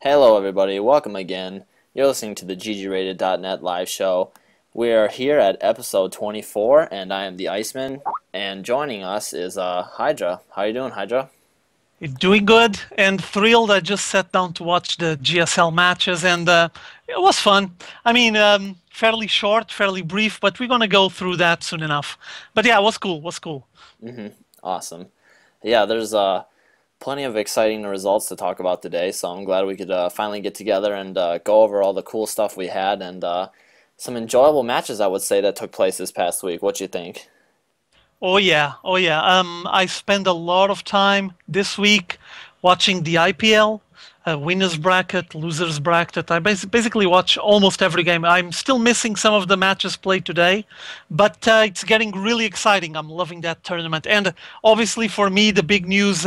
Hello, everybody. Welcome again. You're listening to the GGRated.net live show. We are here at episode 24, and I am the Iceman. And joining us is Hydra. How you doing, Hydra? Doing good and thrilled. I just sat down to watch the GSL matches, and it was fun. Fairly short, fairly brief, but we're gonna go through that soon enough. But yeah, it was cool. Was cool. Awesome. Yeah, there's plenty of exciting results to talk about today, so I'm glad we could finally get together and go over all the cool stuff we had and some enjoyable matches, I would say, that took place this past week. What you think? Oh yeah, oh yeah. I spent a lot of time this week watching the IPL, winners bracket, losers bracket. I basically watch almost every game. I'm still missing some of the matches played today, but it's getting really exciting. I'm loving that tournament. And obviously for me, the big news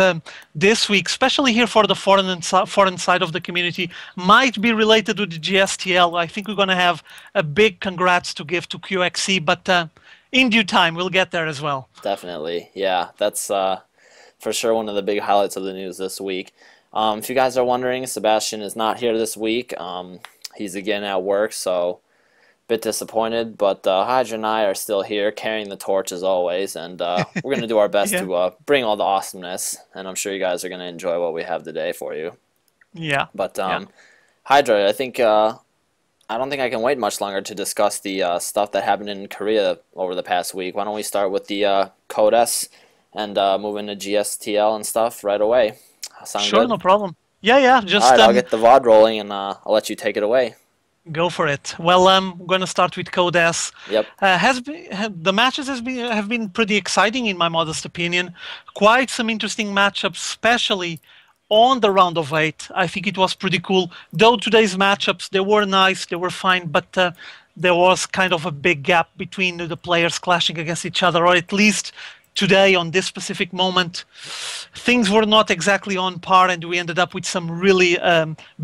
this week, especially here for the foreign side of the community, might be related to the GSTL. I think we're going to have a big congrats to give to QXC, but in due time, we'll get there as well. Definitely. Yeah, that's for sure one of the big highlights of the news this week. If you guys are wondering, Sebastian is not here this week. He's again at work, so a bit disappointed. But Hydra and I are still here, carrying the torch as always, and we're going to do our best Yeah, to bring all the awesomeness. And I'm sure you guys are going to enjoy what we have today for you. yeah, But yeah. Hydra, I don't think I can wait much longer to discuss the stuff that happened in Korea over the past week. Why don't we start with the CODES and move into GSTL and stuff right away? Sound Sure, good? no problem. Yeah, yeah, All just right, I'll get the VOD rolling and I'll let you take it away. go for it. Well, I'm going to start with CodeS. Yep. The matches have been pretty exciting in my modest opinion. Quite some interesting matchups, especially on the round of eight. I think it was pretty cool. Though today's matchups, they were nice, they were fine, but there was kind of a big gap between the players clashing against each other, or at least today on this specific moment things were not exactly on par, and we ended up with some really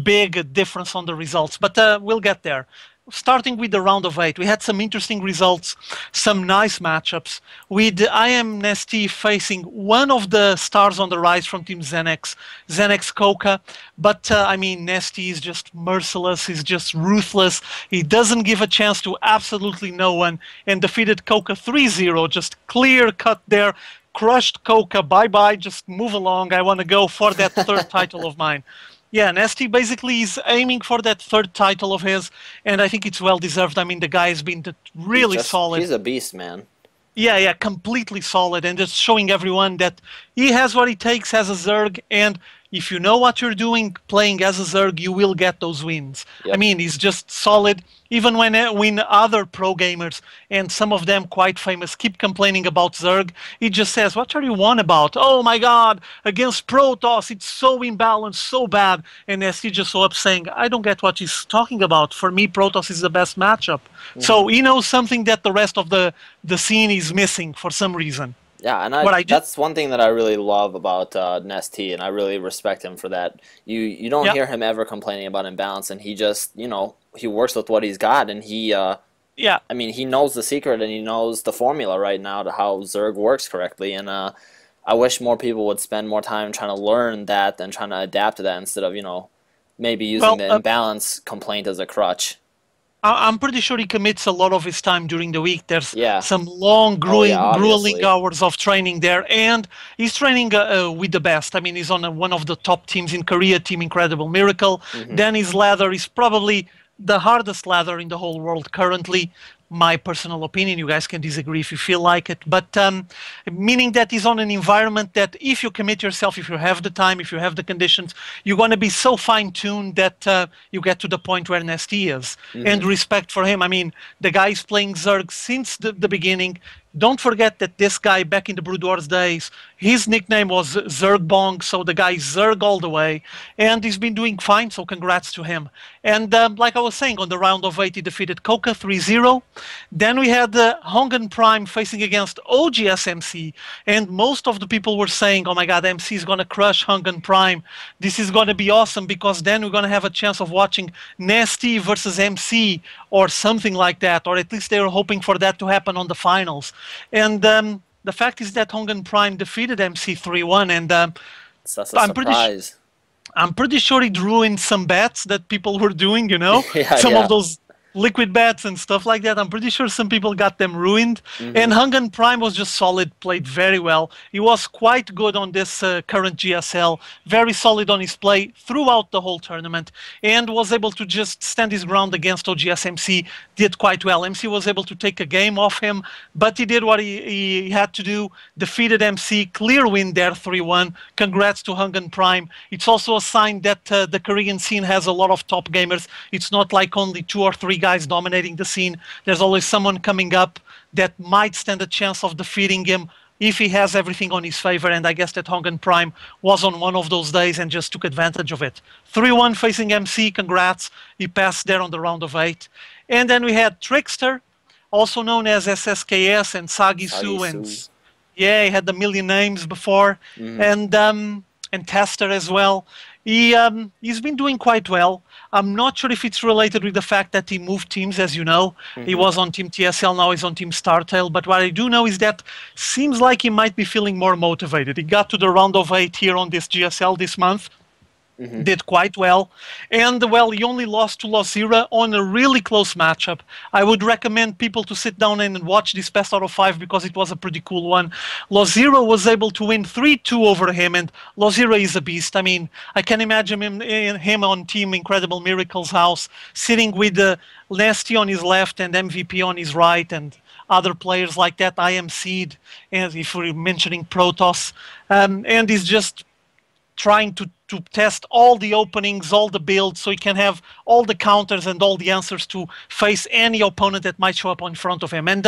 big difference on the results, but we'll get there. Starting with the round of eight, we had some interesting results, some nice matchups. With I am Nesty facing one of the stars on the rise from Team Zenex, Zenex Coca. But Nesty is just merciless, he's just ruthless. He doesn't give a chance to absolutely no one, and defeated Coca 3-0, just clear cut there. Crushed Coca, bye bye, just move along. I want to go for that third title of mine. Yeah, Nasty basically is aiming for that third title of his, and I think it's well deserved. I mean, the guy has been really He's solid. a beast, man. Yeah, yeah, completely solid, and just showing everyone that he has what it takes as a Zerg, and if you know what you're doing playing as a Zerg, you will get those wins. I Yep. mean, he's just solid, even when other pro gamers, and some of them quite famous, keep complaining about Zerg, he just says, what are you on about? Oh my god, against Protoss, it's so imbalanced, so bad, and ST just so up saying, I don't get what he's talking about. For me, Protoss is the best matchup. So he knows something that the rest of the scene is missing for some reason. Yeah, and What I just that's one thing that I really love about Nesty, and I really respect him for that. You don't Yeah, hear him ever complaining about imbalance, and he just, he works with what he's got, and yeah. I mean, he knows the secret and he knows the formula right now to how Zerg works correctly, and I wish more people would spend more time trying to learn that and trying to adapt to that instead of, maybe using Well, the imbalance complaint as a crutch. I'm pretty sure he commits a lot of his time during the week. There's Yeah. some long, Oh yeah, grueling obviously. hours of training there, and he's training with the best. I mean, he's on one of the top teams in Korea, Team Incredible Miracle. Hmm. Then his ladder is probably the hardest ladder in the whole world currently. My personal opinion, you guys can disagree if you feel like it, but meaning that he's on an environment that if you commit yourself, if you have the time, if you have the conditions, you're going to be so fine-tuned that you get to the point where Nasty is. And Hmm. respect for him. I mean, the guy's playing Zerg since the beginning. Don't forget that this guy, back in the Brood Wars days, his nickname was Zergbong, so the guy is Zerg all the way, and he's been doing fine, so congrats to him. And like I was saying, on the round of eight, he defeated Coca 3-0. Then we had Hongan Prime facing against OGS MC, and most of the people were saying, oh my god, MC is going to crush Hongan Prime. This is going to be awesome, because then we're going to have a chance of watching Nasty versus MC, or something like that, or at least they were hoping for that to happen on the finals. And the fact is that Hongan Prime defeated MC 3-1, and So that's a I'm pretty sure. surprise. I'm pretty sure it ruined some bets that people were doing, Yeah, some of yeah. those liquid bets and stuff like that. I'm pretty sure some people got them ruined. And Hmm. Hungan Prime was just solid, played very well. He was quite good on this current GSL, very solid on his play throughout the whole tournament, and was able to just stand his ground against OGS MC, did quite well. MC was able to take a game off him, but he did what he had to do, defeated MC, clear win there, 3-1. Congrats to Hungan Prime. It's also a sign that the Korean scene has a lot of top gamers. It's not like only 2 or 3 guys dominating the scene. There's always someone coming up that might stand a chance of defeating him if he has everything on his favor, and I guess that Hongan Prime was on one of those days and just took advantage of it. 3-1 facing MC, congrats. He passed there on the round of 8. And then we had Trickster, also known as SSKS and Sagi Sagisu, Su. and yeah, he had a million names before, Hmm. and Tester as well. He's been doing quite well. I'm not sure if it's related with the fact that he moved teams, as you know. He Hmm. was on Team TSL, now he's on Team StarTale. But what I do know is that seems like he might be feeling more motivated. He got to the round of 8 here on this GSL this month, Hmm. did quite well. And, well, he only lost to Lozira on a really close matchup. I would recommend people to sit down and watch this best out of 5 because it was a pretty cool one. Lozira was able to win 3-2 over him, and Lozira is a beast. I mean, I can imagine him on Team Incredible Miracles house, sitting with Nasty on his left and MVP on his right, and other players like that, I am Seed, and if we're mentioning Protoss, and he's just trying to test all the openings, all the builds, so he can have all the counters and all the answers to face any opponent that might show up in front of him. And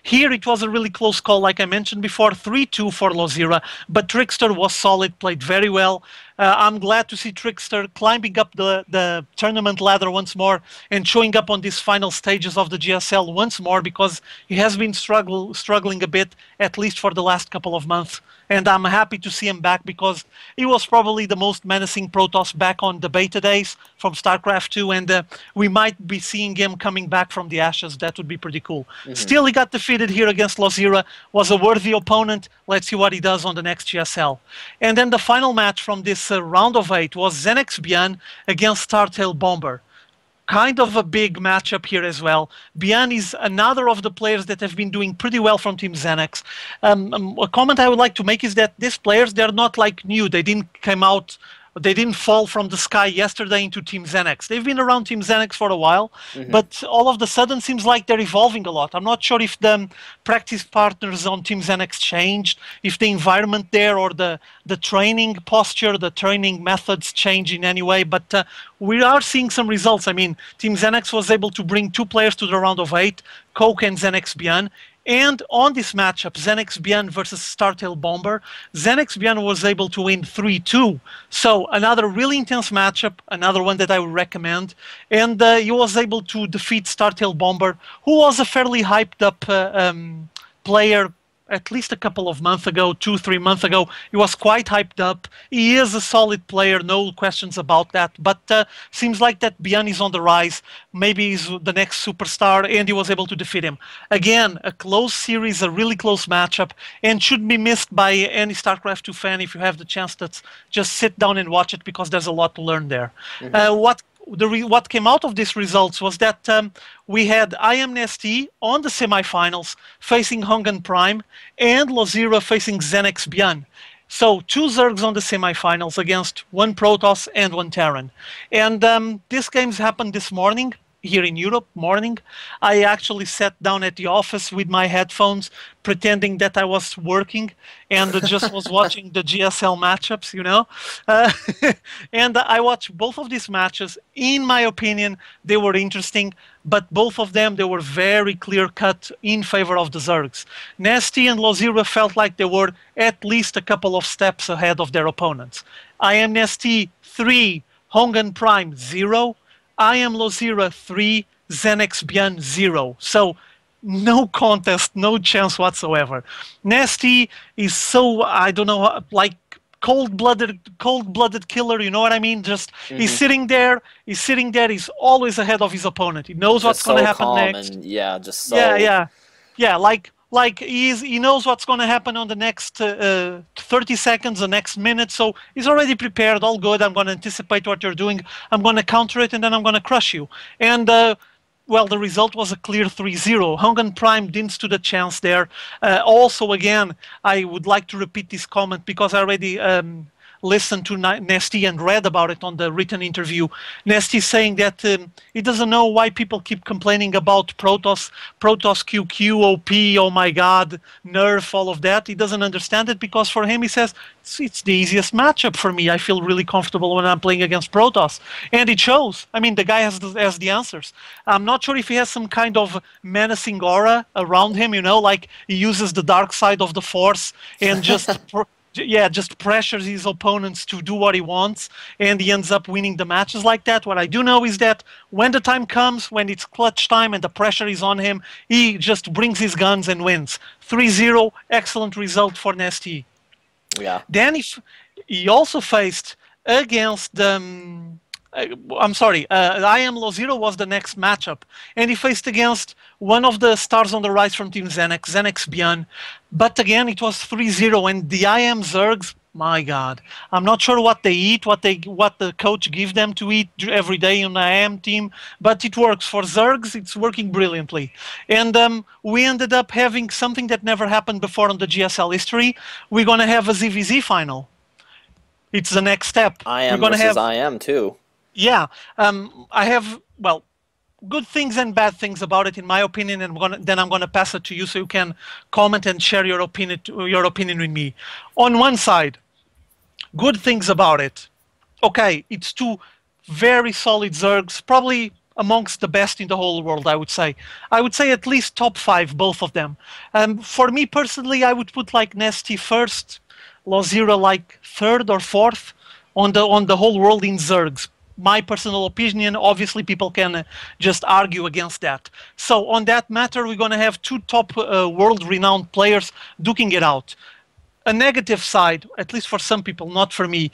here it was a really close call, like I mentioned before, 3-2 for Lozira, but Trickster was solid, played very well. I'm glad to see Trickster climbing up the tournament ladder once more and showing up on these final stages of the GSL once more, because he has been struggling a bit, at least for the last couple of months. And I'm happy to see him back because he was probably the most menacing Protoss back on the beta days from StarCraft 2, and we might be seeing him coming back from the ashes. That would be pretty cool. Hmm. Still, he got defeated here against Lozira, was a worthy opponent. Let's see what he does on the next GSL. And then the final match from this round of 8 was Zenex Bian against StarTale Bomber. Kind of a big matchup here as well. Bian is another of the players that have been doing pretty well from Team Xenex. A comment I would like to make is that these players, they're not like new. They didn't fall from the sky yesterday into Team Xenex. They've been around Team Xenex for a while, Hmm. but all of the sudden seems like they're evolving a lot. I'm not sure if the practice partners on Team Xenex changed, if the environment there or the training posture, the training methods change in any way, but we are seeing some results. I mean, Team Xenex was able to bring 2 players to the round of 8, Coke and Xenex Bian. And on this matchup, Xenex Bian versus StarTale Bomber, Xenex Bian was able to win 3-2. So another really intense matchup, another one that I would recommend. And he was able to defeat StarTale Bomber, who was a fairly hyped up player at least a couple of months ago, 2-3 months ago. He was quite hyped up. He is a solid player, no questions about that. But seems like that Bian is on the rise. Maybe he's the next superstar, and he was able to defeat him. Again, a close series, a really close matchup, and should be missed by any StarCraft 2 fan. If you have the chance, to just sit down and watch it, because there's a lot to learn there. Hmm. What came out of these results was that we had IMNST on the semifinals facing Hongan Prime and Lozira facing Xenex Bian. So 2 Zergs on the semifinals against 1 Protoss and 1 Terran. And these games happened this morning here in Europe, morning. I actually sat down at the office with my headphones, pretending that I was working, and just was watching the GSL matchups, Uh, and I watched both of these matches. In my opinion, they were interesting, but both of them, they were very clear-cut in favor of the Zergs. Nasty and Lozira felt like they were at least a couple of steps ahead of their opponents. I am Nasty 3, Hongan Prime 0, I am Lozira 3, Xenex Bian 0. So no contest, no chance whatsoever. Nasty is so, I don't know, like cold-blooded killer, you know what I mean? Just Hmm. he's always ahead of his opponent. He knows Just what's going to so happen calm next. and yeah, just Yeah, so. yeah. Yeah, like Like he knows what's going to happen on the next 30 seconds, the next minute, so he's already prepared. All good. I'm going to anticipate what you're doing. I'm going to counter it, and then I'm going to crush you. And well, the result was a clear 3-0. Hongan Prime didn't stood a chance there. Also, again, I would like to repeat this comment because I already listened to Nesty and read about it on the written interview. Nesty saying that he doesn't know why people keep complaining about Protoss QQ, OP, oh my god, nerf, all of that. He doesn't understand it because for him, he says, it's the easiest matchup for me. I feel really comfortable when I'm playing against Protoss. And it shows. I mean, the guy has the answers. I'm not sure if he has some kind of menacing aura around him, you know, like he uses the dark side of the Force and just... yeah, just pressures his opponents to do what he wants, and he ends up winning the matches like that. What I do know is that when the time comes, when it's clutch time and the pressure is on him, he just brings his guns and wins. 3-0, excellent result for Nesty. Yeah. Then he also faced against I'm sorry, I Am Low Zero was the next matchup, and he faced against one of the stars on the rise from Team Xenex Björn. But again, it was 3-0, and the I Am Zergs, my God, I'm not sure what they eat, what the coach gives them to eat every day on the I Am team, but it works. For Zergs, it's working brilliantly. And we ended up having something that never happened before on the GSL history. We're going to have a ZVZ final. It's the next step. I Am We're going to versus have... I Am, too. Yeah, I have, well, good things and bad things about it, in my opinion, and then I'm going to pass it to you so you can comment and share your opinion with me. On one side, good things about it. Okay, it's two very solid Zergs, probably amongst the best in the whole world, I would say. I would say at least top 5, both of them. For me personally, I would put like Nesty first, Lozira like third or fourth on the whole world in Zergs. My personal opinion, obviously people can just argue against that. So on that matter, we're going to have two top world-renowned players duking it out. A negative side, at least for some people, not for me,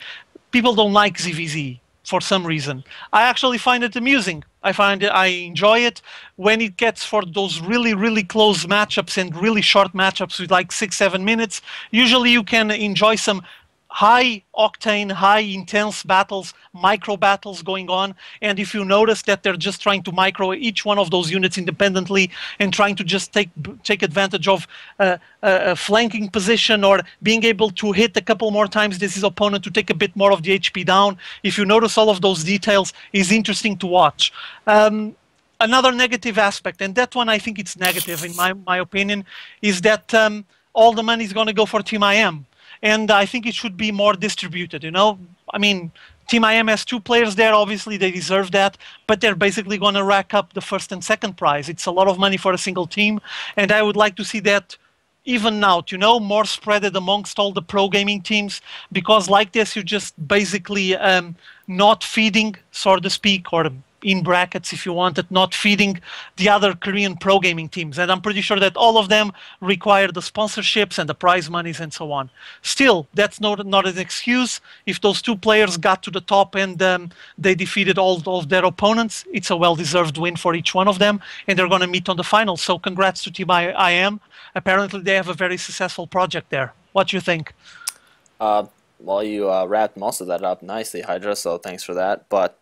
people don't like ZVZ for some reason. I actually find it amusing. I enjoy it when it gets for those really, really close matchups and really short matchups with like 6-7 minutes. Usually you can enjoy some high octane, high intense battles, micro battles going on. And if you notice that they're just trying to micro each one of those units independently and trying to just take advantage of a flanking position or being able to hit a couple more times this opponent to take a bit more of the HP down. If you notice all of those details, is interesting to watch. Another negative aspect, and that one I think it's negative in my opinion, is that all the money is going to go for Team IM. And I think it should be more distributed, you know? I mean, Team IM has 2 players there. Obviously, they deserve that. But they're basically going to rack up the first and second prize. It's a lot of money for a single team. And I would like to see that even out, you know, more spread amongst all the pro gaming teams. Because like this, you're just basically not feeding, so to speak, or in brackets if you want it, not feeding the other Korean pro gaming teams. And I'm pretty sure that all of them require the sponsorships and the prize monies and so on. Still, that's not an excuse. If those 2 players got to the top and they defeated all of their opponents, it's a well-deserved win for each one of them, and they're going to meet on the finals. So congrats to Team IM. Apparently, they have a very successful project there. What do you think? Well, you wrapped most of that up nicely, Hydra, so thanks for that. But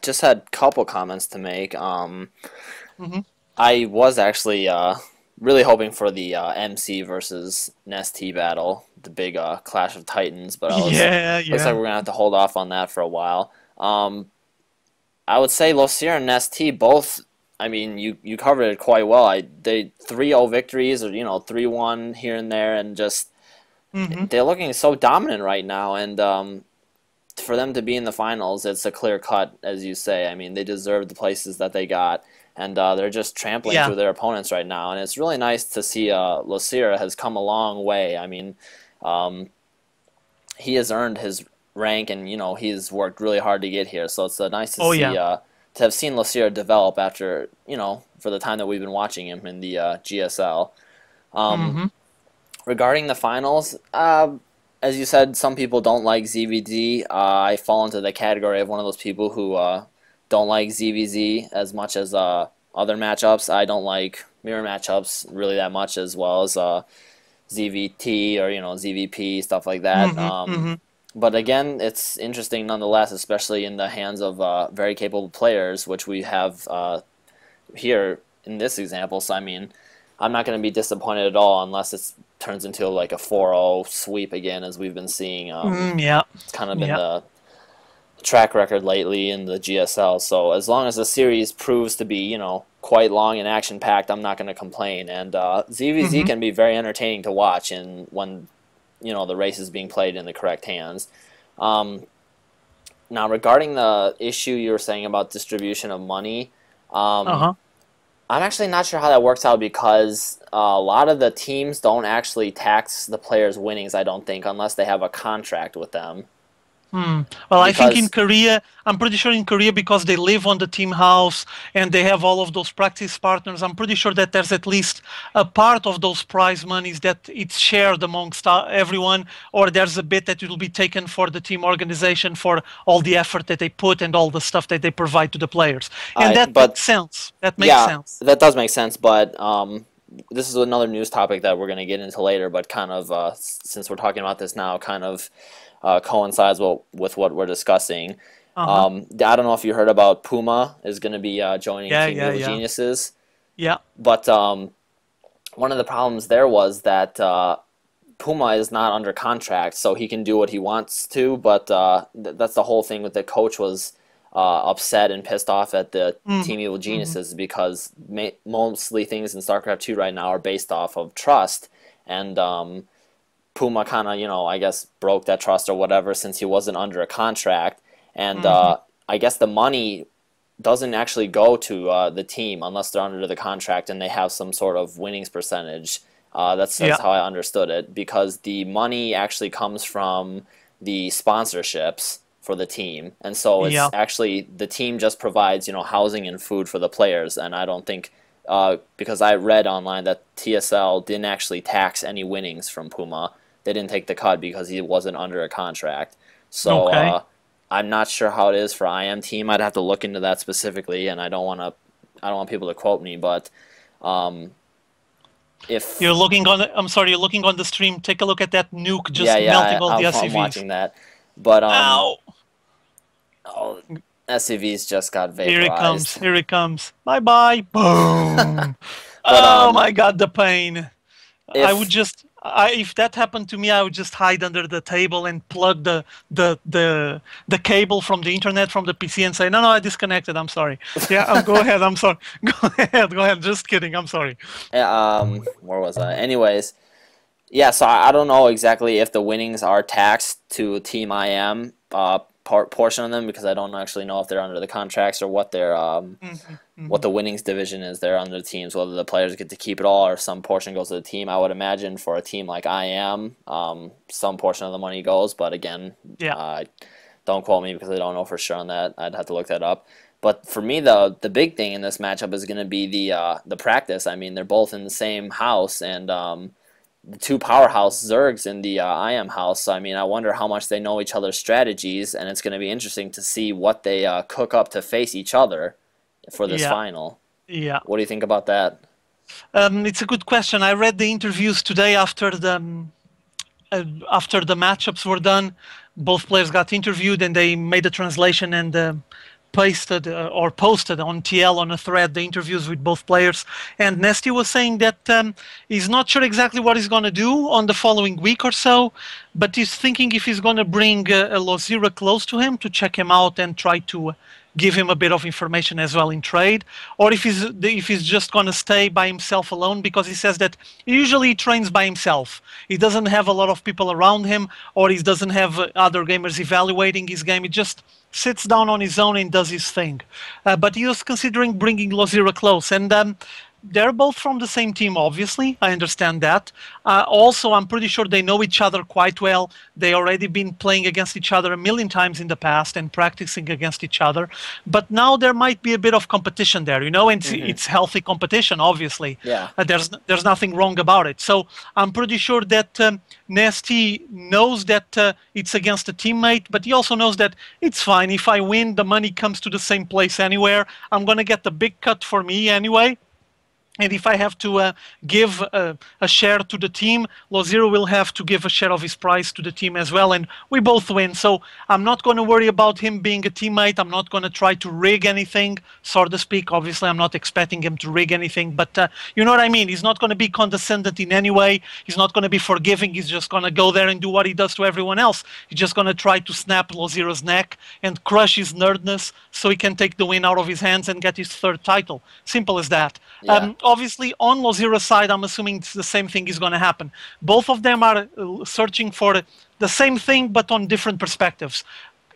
just had a couple comments to make. I was actually really hoping for the MC versus Nesty battle, the big Clash of Titans, but looks like we're going to have to hold off on that for a while. I would say Losir and Nesty both, I mean, you covered it quite well. They 3-0 victories, or, you know, 3-1 here and there, and just they're looking so dominant right now, and for them to be in the finals, it's a clear cut, as you say. I mean, they deserve the places that they got, and they're just trampling through their opponents right now. And it's really nice to see Losira has come a long way. I mean, he has earned his rank, and, you know, he's worked really hard to get here. So it's nice to see to have seen Losira develop after, you know, for the time that we've been watching him in the GSL. Regarding the finals, as you said, some people don't like ZVZ. I fall into the category of one of those people who don't like ZVZ as much as other matchups. I don't like mirror matchups really that much, as well as ZVT or ZVP stuff like that. Hmm. Hmm. But again, it's interesting nonetheless, especially in the hands of very capable players, which we have here in this example. So I mean, I'm not going to be disappointed at all unless it turns into like a 4-0 sweep again, as we've been seeing. Yeah. It's kind of been Yeah. the track record lately in the GSL. So as long as the series proves to be, quite long and action packed, I'm not going to complain. And ZVZ Hmm. can be very entertaining to watch, and when the race is being played in the correct hands. Um, Now, regarding the issue you were saying about distribution of money, um, Uh-huh. I'm actually not sure how that works out because a lot of the teams don't actually tax the players' winnings, I don't think, unless they have a contract with them. Hmm. Well, I think in Because Korea, I'm pretty sure in Korea, because they live on the team house and they have all of those practice partners, I'm pretty sure that there's at least a part of those prize monies that it's shared amongst everyone, or there's a bit that will be taken for the team organization for all the effort that they put and all the stuff that they provide to the players. And that but makes sense. That makes yeah, sense. that does make sense. But this is another news topic that we're going to get into later. But kind of since we're talking about this now, kind of coincides with what we're discussing. Uh-huh. I don't know if you heard about Puma is going to be joining Yeah, Team yeah, Evil yeah. Geniuses, Yeah. but one of the problems there was that Puma is not under contract, so he can do what he wants to. But that's the whole thing with the coach was upset and pissed off at the Mm-hmm. Team Evil Mm-hmm. Geniuses because mostly things in StarCraft 2 right now are based off of trust, and Puma kind of, I guess broke that trust or whatever since he wasn't under a contract. And Mm-hmm. I guess the money doesn't actually go to the team unless they're under the contract and they have some sort of winnings percentage. That's Yeah. how I understood it, because the money actually comes from the sponsorships for the team, and so it's Yeah. actually the team just provides housing and food for the players. And I don't think because I read online that TSL didn't actually tax any winnings from Puma. They didn't take the cut because he wasn't under a contract. So Okay. I'm not sure how it is for IM team. I'd have to look into that specifically, and I don't want people to quote me, but um, if You're looking on I'm sorry, you're looking on the stream. Take a look at that nuke yeah, just melting all the I'm SCVs. watching that, but Ow! oh, SCVs just got Here it comes. vaporized. Here it comes. Bye bye. Boom. But Oh my god, the pain. I would if just if that happened to me, I would just hide under the table and plug the cable from the internet from the PC and say, "No, no, I disconnected. I'm sorry." Yeah, go ahead. I'm sorry. Go ahead. Go ahead. Just kidding. I'm sorry. where was I? Anyways, yeah, so I don't know exactly if the winnings are taxed to Team IM portion of them, because I don't actually know if they're under the contracts or Hmm. what Hmm. the winnings division is there under the teams, whether the players get to keep it all or some portion goes to the team. I would imagine for a team like IM, some portion of the money goes, but again, Yeah. uh, don't quote me because I don't know for sure on that. I'd have to look that up. But for me, the big thing in this matchup is going to be the practice. I mean, they're both in the same house, and the two powerhouse Zergs in the IM house. So, I mean, I wonder how much they know each other's strategies, and it's going to be interesting to see what they cook up to face each other for this Yeah. final. Yeah. What do you think about that? It's a good question. I read the interviews today after the matchups were done. Both players got interviewed, and they made a translation and pasted or posted on TL on a thread the interviews with both players. And Nesty was saying that he's not sure exactly what he's going to do on the following week or so, but he's thinking if he's going to bring a Lozira close to him to check him out and try to give him a bit of information as well in trade, or if he's just going to stay by himself alone, because he says that usually he trains by himself. He doesn't have a lot of people around him, or he doesn't have other gamers evaluating his game. He just sits down on his own and does his thing. But he was considering bringing Lozira close, and they're both from the same team, obviously. I understand that. Also, I'm pretty sure they know each other quite well. They already been playing against each other a million times in the past and practicing against each other. But now there might be a bit of competition there, and Hmm. it's healthy competition, obviously. Yeah. There's nothing wrong about it. So I'm pretty sure that Nasty knows that it's against a teammate, but he also knows that it's fine. If I win, the money comes to the same place anywhere. I'm going to get the big cut for me anyway. And if I have to give a share to the team, Loziro will have to give a share of his prize to the team as well, and we both win. So I'm not going to worry about him being a teammate. I'm not going to try to rig anything, so to speak. Obviously, I'm not expecting him to rig anything, but you know what I mean? He's not going to be condescendent in any way. He's not going to be forgiving. He's just going to go there and do what he does to everyone else. He's just going to try to snap Loziro's neck and crush his nerdness so he can take the win out of his hands and get his third title. Simple as that. Yeah. Obviously, on Loziro's side, I'm assuming the same thing is going to happen. Both of them are searching for the same thing, but on different perspectives.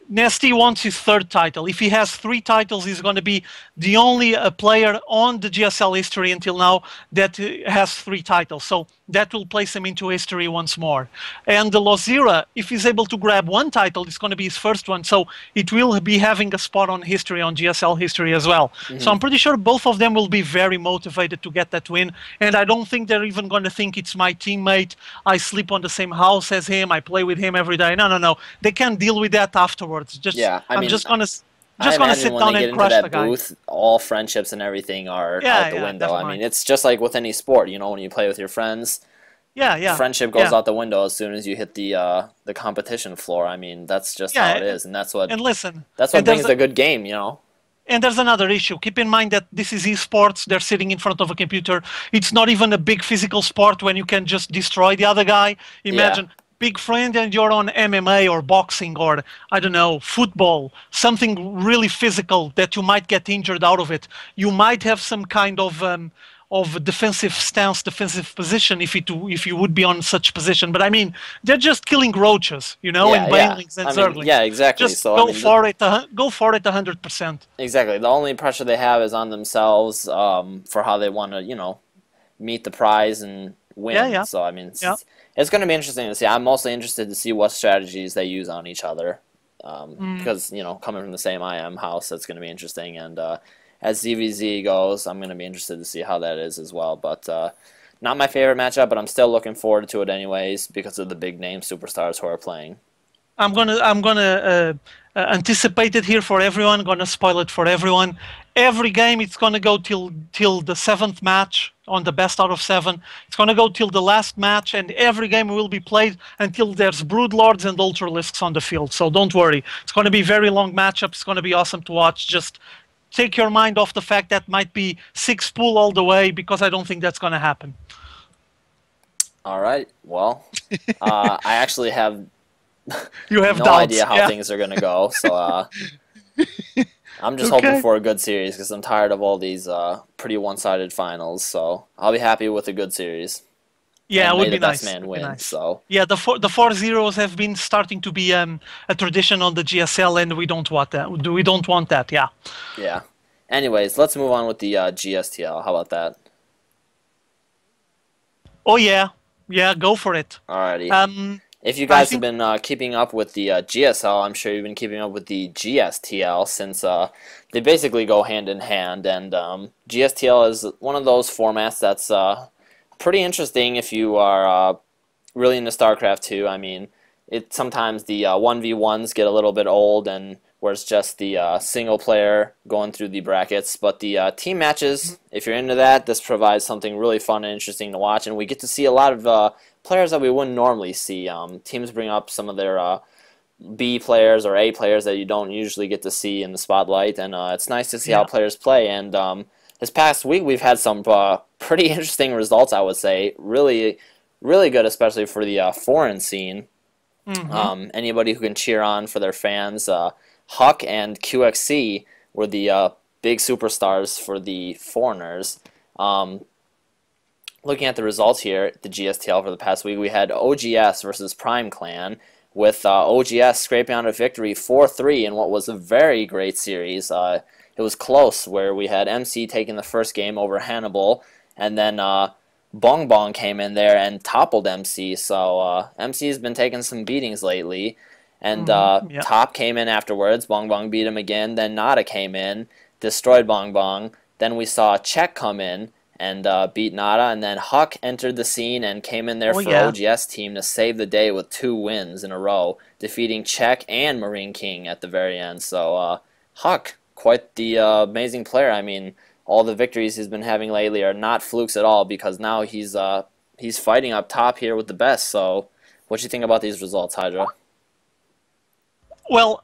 Nasty wants his third title. If he has 3 titles, he's going to be the only player on the GSL history until now that has 3 titles. So that will place him into history once more. And the Lozira, if he's able to grab 1 title, it's going to be his first one. So it will be having a spot on history, on GSL history as well. So I'm pretty sure both of them will be very motivated to get that win. And I don't think they're even going to think it's my teammate. I sleep on the same house as him. I play with him every day. No, no, no. They can deal with that afterwards. Yeah, I I'm mean, just gonna I imagine sit when down they get and into crush the that guy. booth, all friendships and everything are Yeah, out the yeah, window. I mean, definitely. it's just like with any sport, you know, when you play with your friends, Yeah, yeah, friendship goes yeah, out the window as soon as you hit the competition floor. I mean, that's just how it yeah. is, and that's what And listen, that's what and brings a good game, you know. there's another issue. Keep in mind that this is esports. They're sitting in front of a computer. It's not even a big physical sport when you can just destroy the other guy. Yeah, Imagine big friend and you're on MMA or boxing or I don't know, football, something really physical that you might get injured out of it. You might have some kind of a defensive stance, defensive position if you would be on such position. But I mean, they're just killing roaches, you know, and yeah. banelings and I mean, zerglings. yeah, exactly. Just So I go mean, for it. Go for it 100%. exactly. The only pressure they have is on themselves for how they want to, you know, meet the prize and Yeah, win. yeah, So I mean, yeah. it's going to be interesting to see. I'm mostly interested to see what strategies they use on each other, Mm. because you know, coming from the same IM house, that's going to be interesting. And as ZVZ goes, I'm going to be interested to see how that is as well. But not my favorite matchup, but I'm still looking forward to it anyways because of the big name superstars who are playing. I'm gonna anticipate it here for everyone. Gonna spoil it for everyone. Every game it's gonna go till the 7th match on the best out of 7. It's gonna go till the last match, and every game will be played until there's Broodlords and Ultralisks on the field. So don't worry. It's gonna be very long matchup. It's gonna be awesome to watch. Just take your mind off the fact that might be 6 pool all the way because I don't think that's gonna happen. All right. Well, I actually have You have no doubts, idea how yeah? things are going to go. So I'm just hoping Okay. for a good series because I'm tired of all these pretty one-sided finals. So I'll be happy with a good series, Yeah, and it may would the be best nice. It man would be win. nice. So Yeah, the four zeros have been starting to be a tradition on the GSL, and we don't want that. We don't want that. Yeah. yeah. Anyways, let's move on with the GSTL. How about that? Oh yeah, yeah. Go for it. Alrighty. Um, If you I guys have think been keeping up with the GSL, I'm sure you've been keeping up with the GSTL since they basically go hand in hand. And GSTL is one of those formats that's pretty interesting if you are really into StarCraft 2. I mean, it sometimes the 1v1s get a little bit old, and where it's just the single player going through the brackets. But the team matches, if you're into that, this provides something really fun and interesting to watch, and we get to see a lot of players that we wouldn't normally see. Teams bring up some of their B players or A players that you don't usually get to see in the spotlight, and it's nice to see how yeah. players play. And this past week, we've had some pretty interesting results, I would say. Really, really good, especially for the foreign scene. Hmm. Anybody who can cheer on for their fans. Huck and QXC were the big superstars for the foreigners. Looking at the results here, the GSTL for the past week, we had OGS versus Prime Clan, with OGS scraping out a victory 4-3 in what was a very great series. It was close, where we had MC taking the first game over Hannibal, and then Bong Bong came in there and toppled MC. So MC's been taking some beatings lately. And Yeah. Top came in afterwards. Bong Bong beat him again. Then Nada came in, destroyed Bong Bong. Then we saw Check come in and beat Nada. And then Huck entered the scene and came in there Oh for yeah. OGS team to save the day with 2 wins in a row, defeating Check and Marine King at the very end. So Huck, quite the amazing player. I mean, all the victories he's been having lately are not flukes at all because now he's fighting up top here with the best. So, what do you think about these results, Hydra? Well,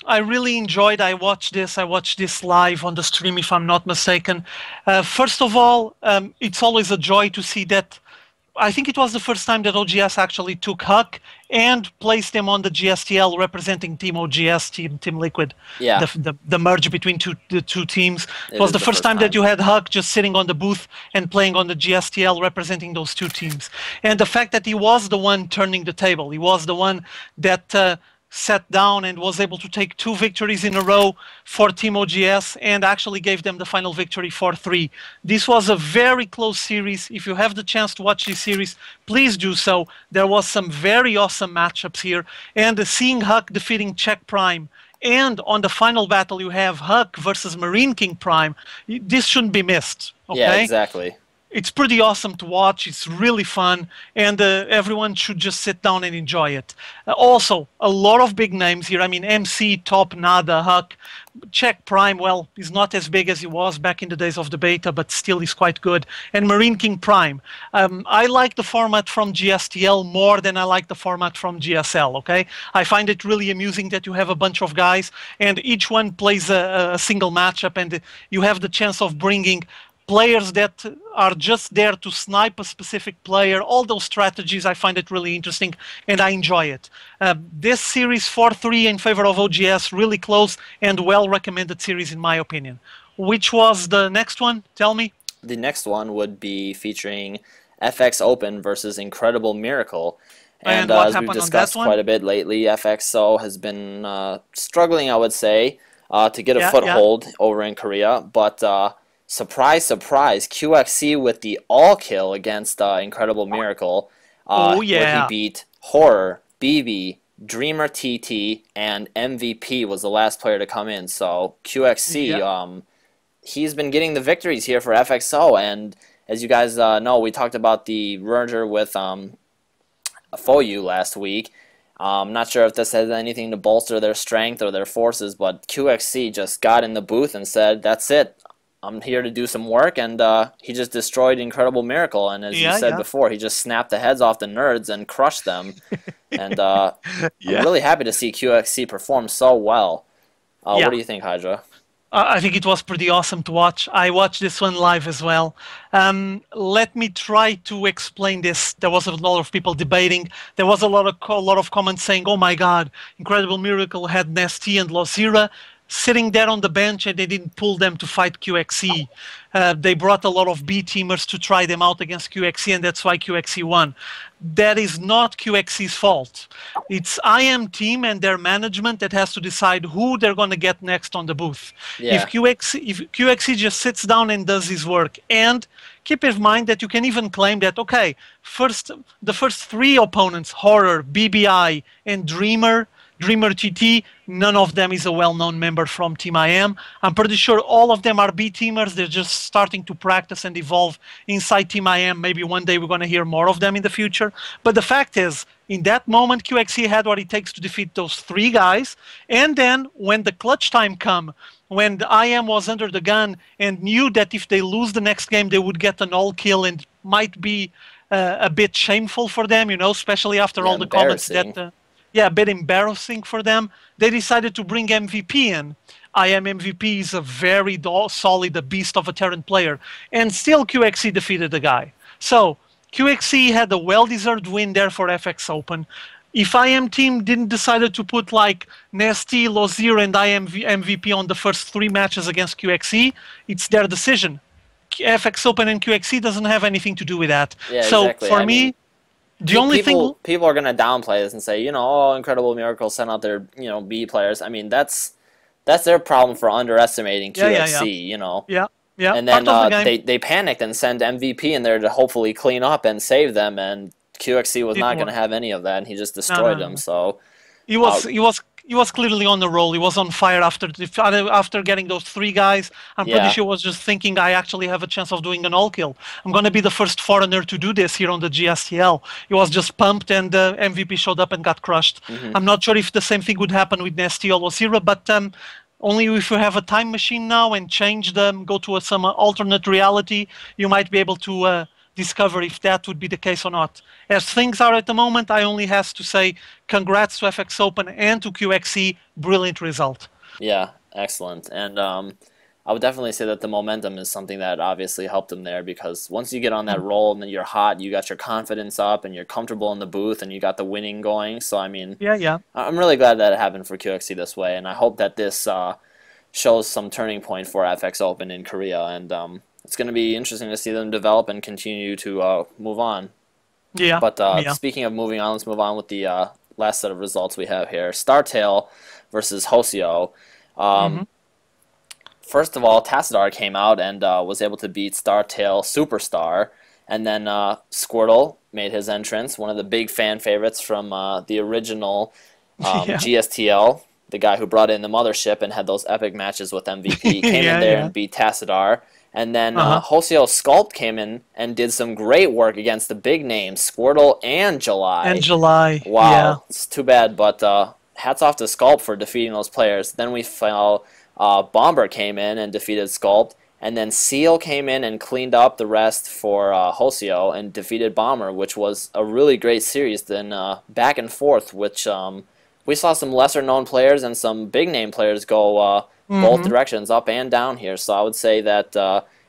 I really enjoyed. I watched this. I watched this live on the stream, if I'm not mistaken. First of all, it's always a joy to see that. I think it was the first time that OGS actually took Huck and placed him on the GSTL representing Team OGS, Team Liquid, Yeah, the merge between the two teams. It it was is the the first first time that time. you had Huck just sitting on the booth and playing on the GSTL representing those two teams. And the fact that he was the one turning the table, he was the one that sat down and was able to take 2 victories in a row for Team OGS and actually gave them the final victory 4-3. This was a very close series. If you have the chance to watch this series, please do so. There was some very awesome matchups here. And seeing Huck defeating Czech Prime, and on the final battle you have Huck versus Marine King Prime, this shouldn't be missed, Yeah, okay? exactly. It's pretty awesome to watch. It's really fun, and everyone should just sit down and enjoy it. Also, a lot of big names here. I mean, MC, Top, Nada, Huck, Czech Prime. Well, he's not as big as he was back in the days of the beta, but still he's quite good. And Marine King Prime. I like the format from GSTL more than I like the format from GSL. Okay, I find it really amusing that you have a bunch of guys, and each one plays a single matchup, and you have the chance of bringing players that are just there to snipe a specific player, all those strategies. I find it really interesting, and I enjoy it. This series 4-3 in favor of OGS, really close and well-recommended series in my opinion. Which was the next one? Tell me. The next one would be featuring FX Open versus Incredible Miracle. And And what as we've happened on that discussed quite one? a bit lately, FXO has been struggling, I would say, to get a Yeah, yeah. foothold over in Korea. But surprise, surprise, QXC with the all kill against Incredible Miracle, Oh, where he yeah. beat Horror, BB, Dreamer TT, and MVP was the last player to come in. So QXC, Yeah. he's been getting the victories here for FXO. And as you guys know, we talked about the merger with FOU last week. Not sure if this has anything to bolster their strength or their forces, but QXC just got in the booth and said, "That's it. I'm here to do some work," and he just destroyed Incredible Miracle. And as you Yeah, said yeah. before, he just snapped the heads off the nerds and crushed them. And I'm Yeah. really happy to see QXC perform so well. What Yeah. do you think, Hydra? I think it was pretty awesome to watch. I watched this one live as well. Let me try to explain this. There was a lot of people debating. There was a lot of comments saying, "Oh my God, Incredible Miracle had Nasty and Lozira sitting there on the bench, and they didn't pull them to fight QXE. They brought a lot of B teamers to try them out against QXE, and that's why QXE won." That is not QXE's fault. It's IM team and their management that has to decide who they're going to get next on the booth. Yeah, If QXE just sits down and does his work, and keep in mind that you can even claim that, okay, the first 3 opponents, Horror, BBI, and Dreamer TT, none of them is a well-known member from Team IM. I'm pretty sure all of them are B teamers. They're just starting to practice and evolve inside Team IM. Maybe one day we're going to hear more of them in the future. But the fact is, in that moment, QXE had what it takes to defeat those 3 guys. And then when the clutch time come, when the IM was under the gun and knew that if they lose the next game, they would get an all kill and might be a bit shameful for them, especially after yeah, all the comments embarrassing. that yeah, a bit embarrassing for them. They decided to bring MVP in. IM MVP is a very solid, a beast of a Terran player. And still QXC defeated the guy. So QXC had a well-deserved win there for FX Open. If IM team didn't decide to put like Nasty, Lozir, and IM MVP on the first 3 matches against QXC, it's their decision. FX Open and QXC doesn't have anything to do with that. Yeah, So exactly. for I mean, me, the only thing... people are gonna downplay this and say, oh, Incredible Miracle sent out their B players. I mean, that's their problem for underestimating Yeah, yeah, QXC. yeah. Yeah, yeah, And then part of the game. they panicked and sent MVP in there to hopefully clean up and save them. And QXC was not Didn't gonna work. have any of that, and he just No, no, destroyed them. no. So He uh, was he was he was clearly on the roll. He was on fire after getting those 3 guys. I'm pretty yeah, sure he was just thinking, I actually have a chance of doing an all kill. I'm going to be the first foreigner to do this here on the GSTL. He was just pumped, and MVP showed up and got crushed. hmm I'm not sure if the same thing would happen with Nasty or Losira, but Only if you have a time machine now and change them, go to some alternate reality, you might be able to discover if that would be the case or not. As things are at the moment, I only have to say congrats to FX Open and to QXE. Brilliant result. Yeah, excellent. And I would definitely say that the momentum is something that obviously helped him there because once you get on that Mm. roll and then you're hot, you got your confidence up and you're comfortable in the booth and you got the winning going. So, I mean, Yeah, yeah. I'm really glad that it happened for QXC this way, and I hope that this shows some turning point for FX Open in Korea. And it's going to be interesting to see them develop and continue to move on. Yeah, But yeah. speaking of moving on, let's move on with the last set of results we have here. Startail versus Hoseo. Hmm. Um, First of all, Tassadar came out and was able to beat Startail Superstar. And then Squirtle made his entrance, one of the big fan favorites from the original Yeah. GSTL, the guy who brought in the mothership and had those epic matches with MVP, came in Yeah, there yeah. and beat Tassadar. And then Uh-huh. Hoseo Sculpt came in and did some great work against the big names, Squirtle and And July. July, yeah. Wow, it's too bad, but hats off to Sculpt for defeating those players. Then we saw Bomber came in and defeated Sculpt, and then Seal came in and cleaned up the rest for Hoseo and defeated Bomber, which was a really great series. Then back and forth, which we saw some lesser known players and some big name players go both Hmm. directions, up and down here. So I would say that,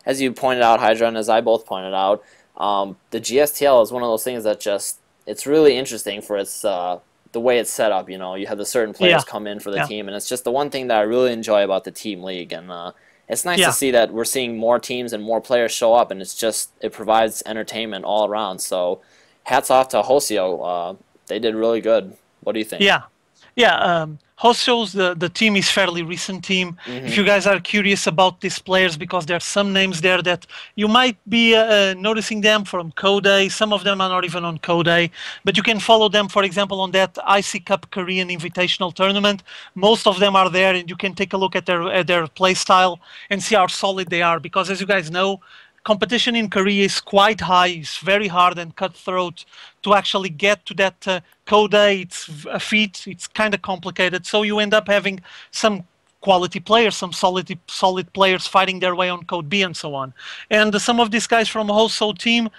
as you pointed out, Hydra, and as I both pointed out, the GSTL is one of those things that just it's really interesting for its the way it's set up. You know, you have the certain Yeah, players come in for the yeah, team, and it's just the one thing that I really enjoy about the team league. And it's nice to yeah. see that we're seeing more teams and more players show up, and it's just it provides entertainment all around. So, hats off to Hoseo. They did really good. What do you think? Yeah, yeah. Hostios, the team is fairly recent team. If Mm-hmm. you guys are curious about these players, because there are some names there that you might be noticing them from Code. Some of them are not even on Code, but you can follow them, for example, on that IC Cup Korean Invitational Tournament. Most of them are there, and you can take a look at their play style and see how solid they are. Because as you guys know, competition in Korea is quite high. It's very hard and cutthroat to actually get to that code A. It's a feat. It's kind of complicated. So you end up having some quality players, some solid players fighting their way on code B and so on. And some of these guys from Hoso team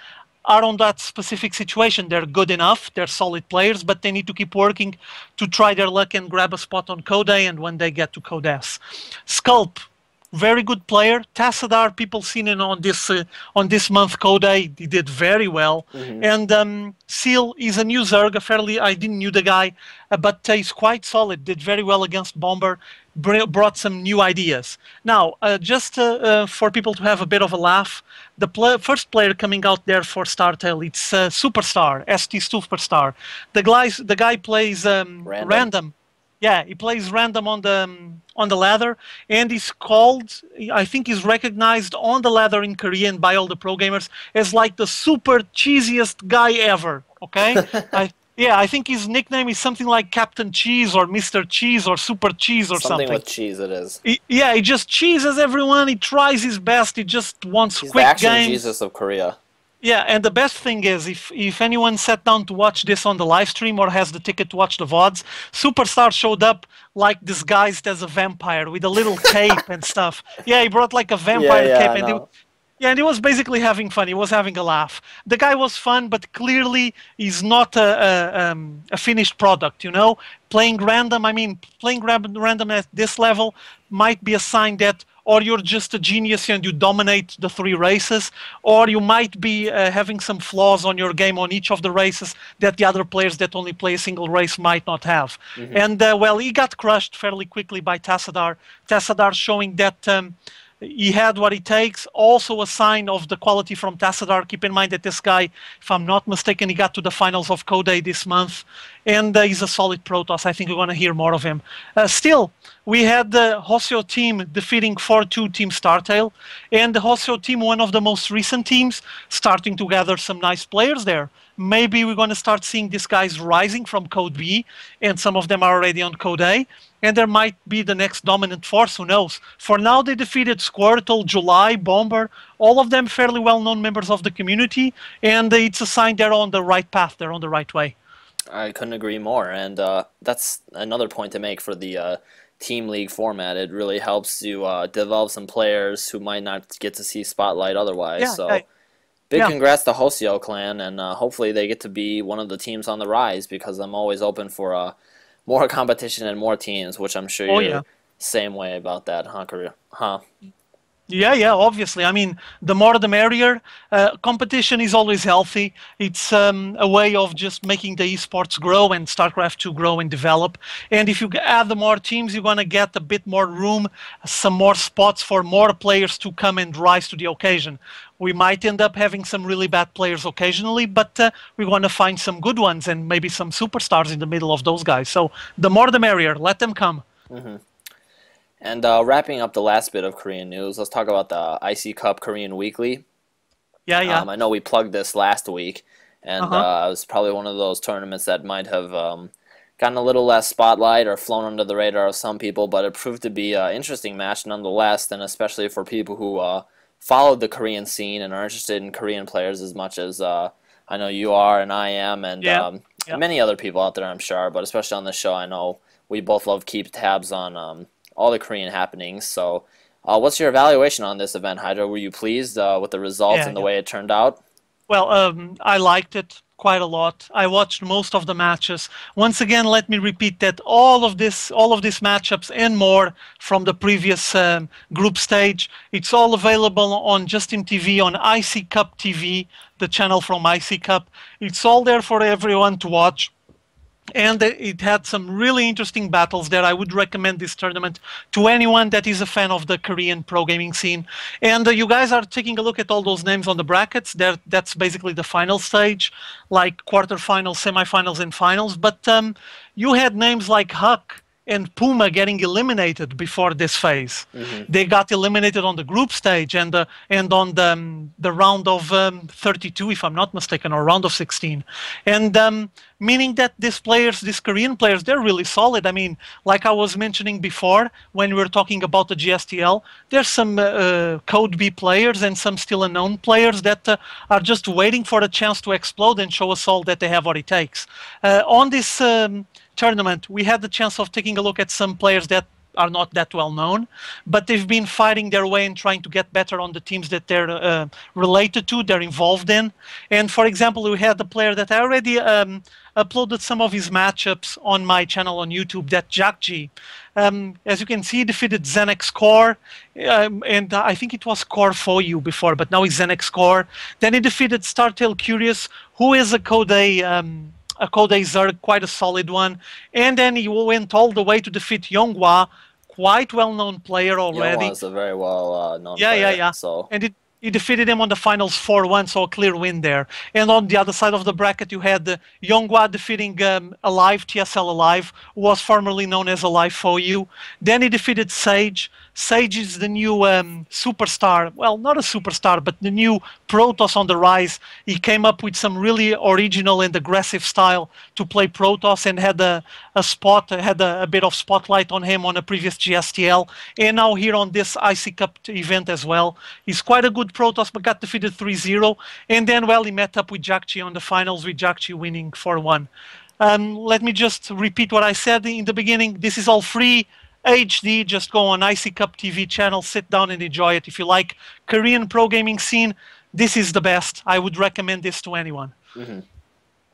are on that specific situation. They're good enough, they're solid players, but they need to keep working to try their luck and grab a spot on Code A and when they get to Code S. Sculp, very good player. Tassadar, people seen it on this month Code A, he did very well. Mm-hmm. And Seal is a new Zerg, fairly I didn't knew the guy, but he's quite solid. Did very well against Bomber. Brought some new ideas. Now, just for people to have a bit of a laugh, the first player coming out there for Startail, it's Superstar, ST Superstar. The guy plays Random. random. Yeah, he plays random on the ladder, and he's called. I think he's recognized on the ladder in Korean by all the pro gamers as like the super cheesiest guy ever. Okay, I think his nickname is something like Captain Cheese or Mr. Cheese or Super Cheese or Something something. with cheese. It is. Yeah, he just cheeses everyone. He tries his best. He just wants He's the quick action games. Jesus of Korea. Yeah, and the best thing is if anyone sat down to watch this on the live stream or has the ticket to watch the VODs, Superstar showed up like disguised as a vampire with a little cape and stuff. Yeah, he brought like a Yeah, vampire yeah, cape I and know. yeah, and he was basically having fun. He was having a laugh. The guy was fun, but clearly he's not a finished product, you know? Playing random, I mean, playing random at this level might be a sign that or you're just a genius and you dominate the three races, or you might be having some flaws on your game on each of the races that the other players that only play a single race might not have. Mm-hmm. And well, he got crushed fairly quickly by Tassadar. Tassadar showing that he had what it takes. Also a sign of the quality from Tassadar. Keep in mind that this guy, if I'm not mistaken, he got to the finals of Code A this month. And he's a solid Protoss. I think we're going to hear more of him. Still, we had the Hoseo team defeating 4-2 Team Startail. And the Hoseo team, one of the most recent teams, starting to gather some nice players there. Maybe we're going to start seeing these guys rising from Code B, and some of them are already on Code A, and there might be the next dominant force, who knows. For now, they defeated Squirtle, July, Bomber, all of them fairly well-known members of the community, and it's a sign they're on the right path, they're on the right way. I couldn't agree more, and that's another point to make for the team league format, it really helps you develop some players who might not get to see spotlight otherwise. Yeah, yeah, So big yeah. congrats to Hosio clan, and hopefully they get to be one of the teams on the rise because I'm always open for more competition and more teams, which I'm sure Oh yeah. you're same way about that, huh? Huh? Yeah, yeah, obviously. I mean, the more the merrier. Competition is always healthy. It's a way of just making the esports grow and StarCraft 2 grow and develop. And if you add the more teams, you're going to get a bit more room, some more spots for more players to come and rise to the occasion. We might end up having some really bad players occasionally, but we're going to find some good ones and maybe some superstars in the middle of those guys. So the more the merrier. Let them come. Hmm. And wrapping up the last bit of Korean news, let's talk about the IC Cup Korean Weekly. Yeah, yeah. I know we plugged this last week, and Uh-huh. it was probably one of those tournaments that might have gotten a little less spotlight or flown under the radar of some people, but it proved to be an interesting match nonetheless, and especially for people who followed the Korean scene and are interested in Korean players as much as I know you are and I am, and Yeah. Yeah. many other people out there, I'm sure, but especially on the show, I know we both love to keep tabs on all the Korean happenings. So, what's your evaluation on this event, Hydra? Were you pleased with the results Yeah, and the yeah. way it turned out? Well, I liked it quite a lot. I watched most of the matches. Once again, let me repeat that all of these matchups and more from the previous group stage, it's all available on Justin TV on IC Cup TV, the channel from IC Cup. It's all there for everyone to watch. And it had some really interesting battles there. I would recommend this tournament to anyone that is a fan of the Korean pro gaming scene. And you guys are taking a look at all those names on the brackets. That's basically the final stage, like quarterfinals, semifinals, and finals. But you had names like Huck and Puma getting eliminated before this phase. Hmm. They got eliminated on the group stage and on the round of 32, if I'm not mistaken, or round of 16. And meaning that these Korean players, they're really solid. I mean, like I was mentioning before when we were talking about the GSTL, there's some Code B players and some still unknown players that are just waiting for a chance to explode and show us all that they have what it takes. On this tournament, we had the chance of taking a look at some players that are not that well known, but they've been fighting their way and trying to get better on the teams that they're related to, they're involved in. And for example, we had the player that I already uploaded some of his matchups on my channel on YouTube, that Jackji. As you can see, he defeated Zenex Core, and I think it was Core for you before, but now he's Zenex Core. Then he defeated Startail Curious, who is a Code Zerg, quite a solid one. And then he went all the way to defeat Yonghua, quite well-known player Young already. was a very well known Yeah, yeah, player, yeah. so And he defeated him on the finals 4-1, so a clear win there. And on the other side of the bracket, you had Yonghua defeating Alive, TSL Alive, who was formerly known as Alive for you. Then he defeated Sage. Sage is the new superstar. Well, not a superstar, but the new Protoss on the rise. He came up with some really original and aggressive style to play Protoss and had a bit of spotlight on him on a previous GSTL. And now here on this IC Cup event as well. He's quite a good Protoss, but got defeated 3-0. And then, well, he met up with Jakchi on the finals, with Jakchi winning 4-1. Let me just repeat what I said in the beginning. This is all free. HD, just go on IC Cup TV channel, sit down and enjoy it. If you like Korean pro gaming scene, this is the best. I would recommend this to anyone. hmm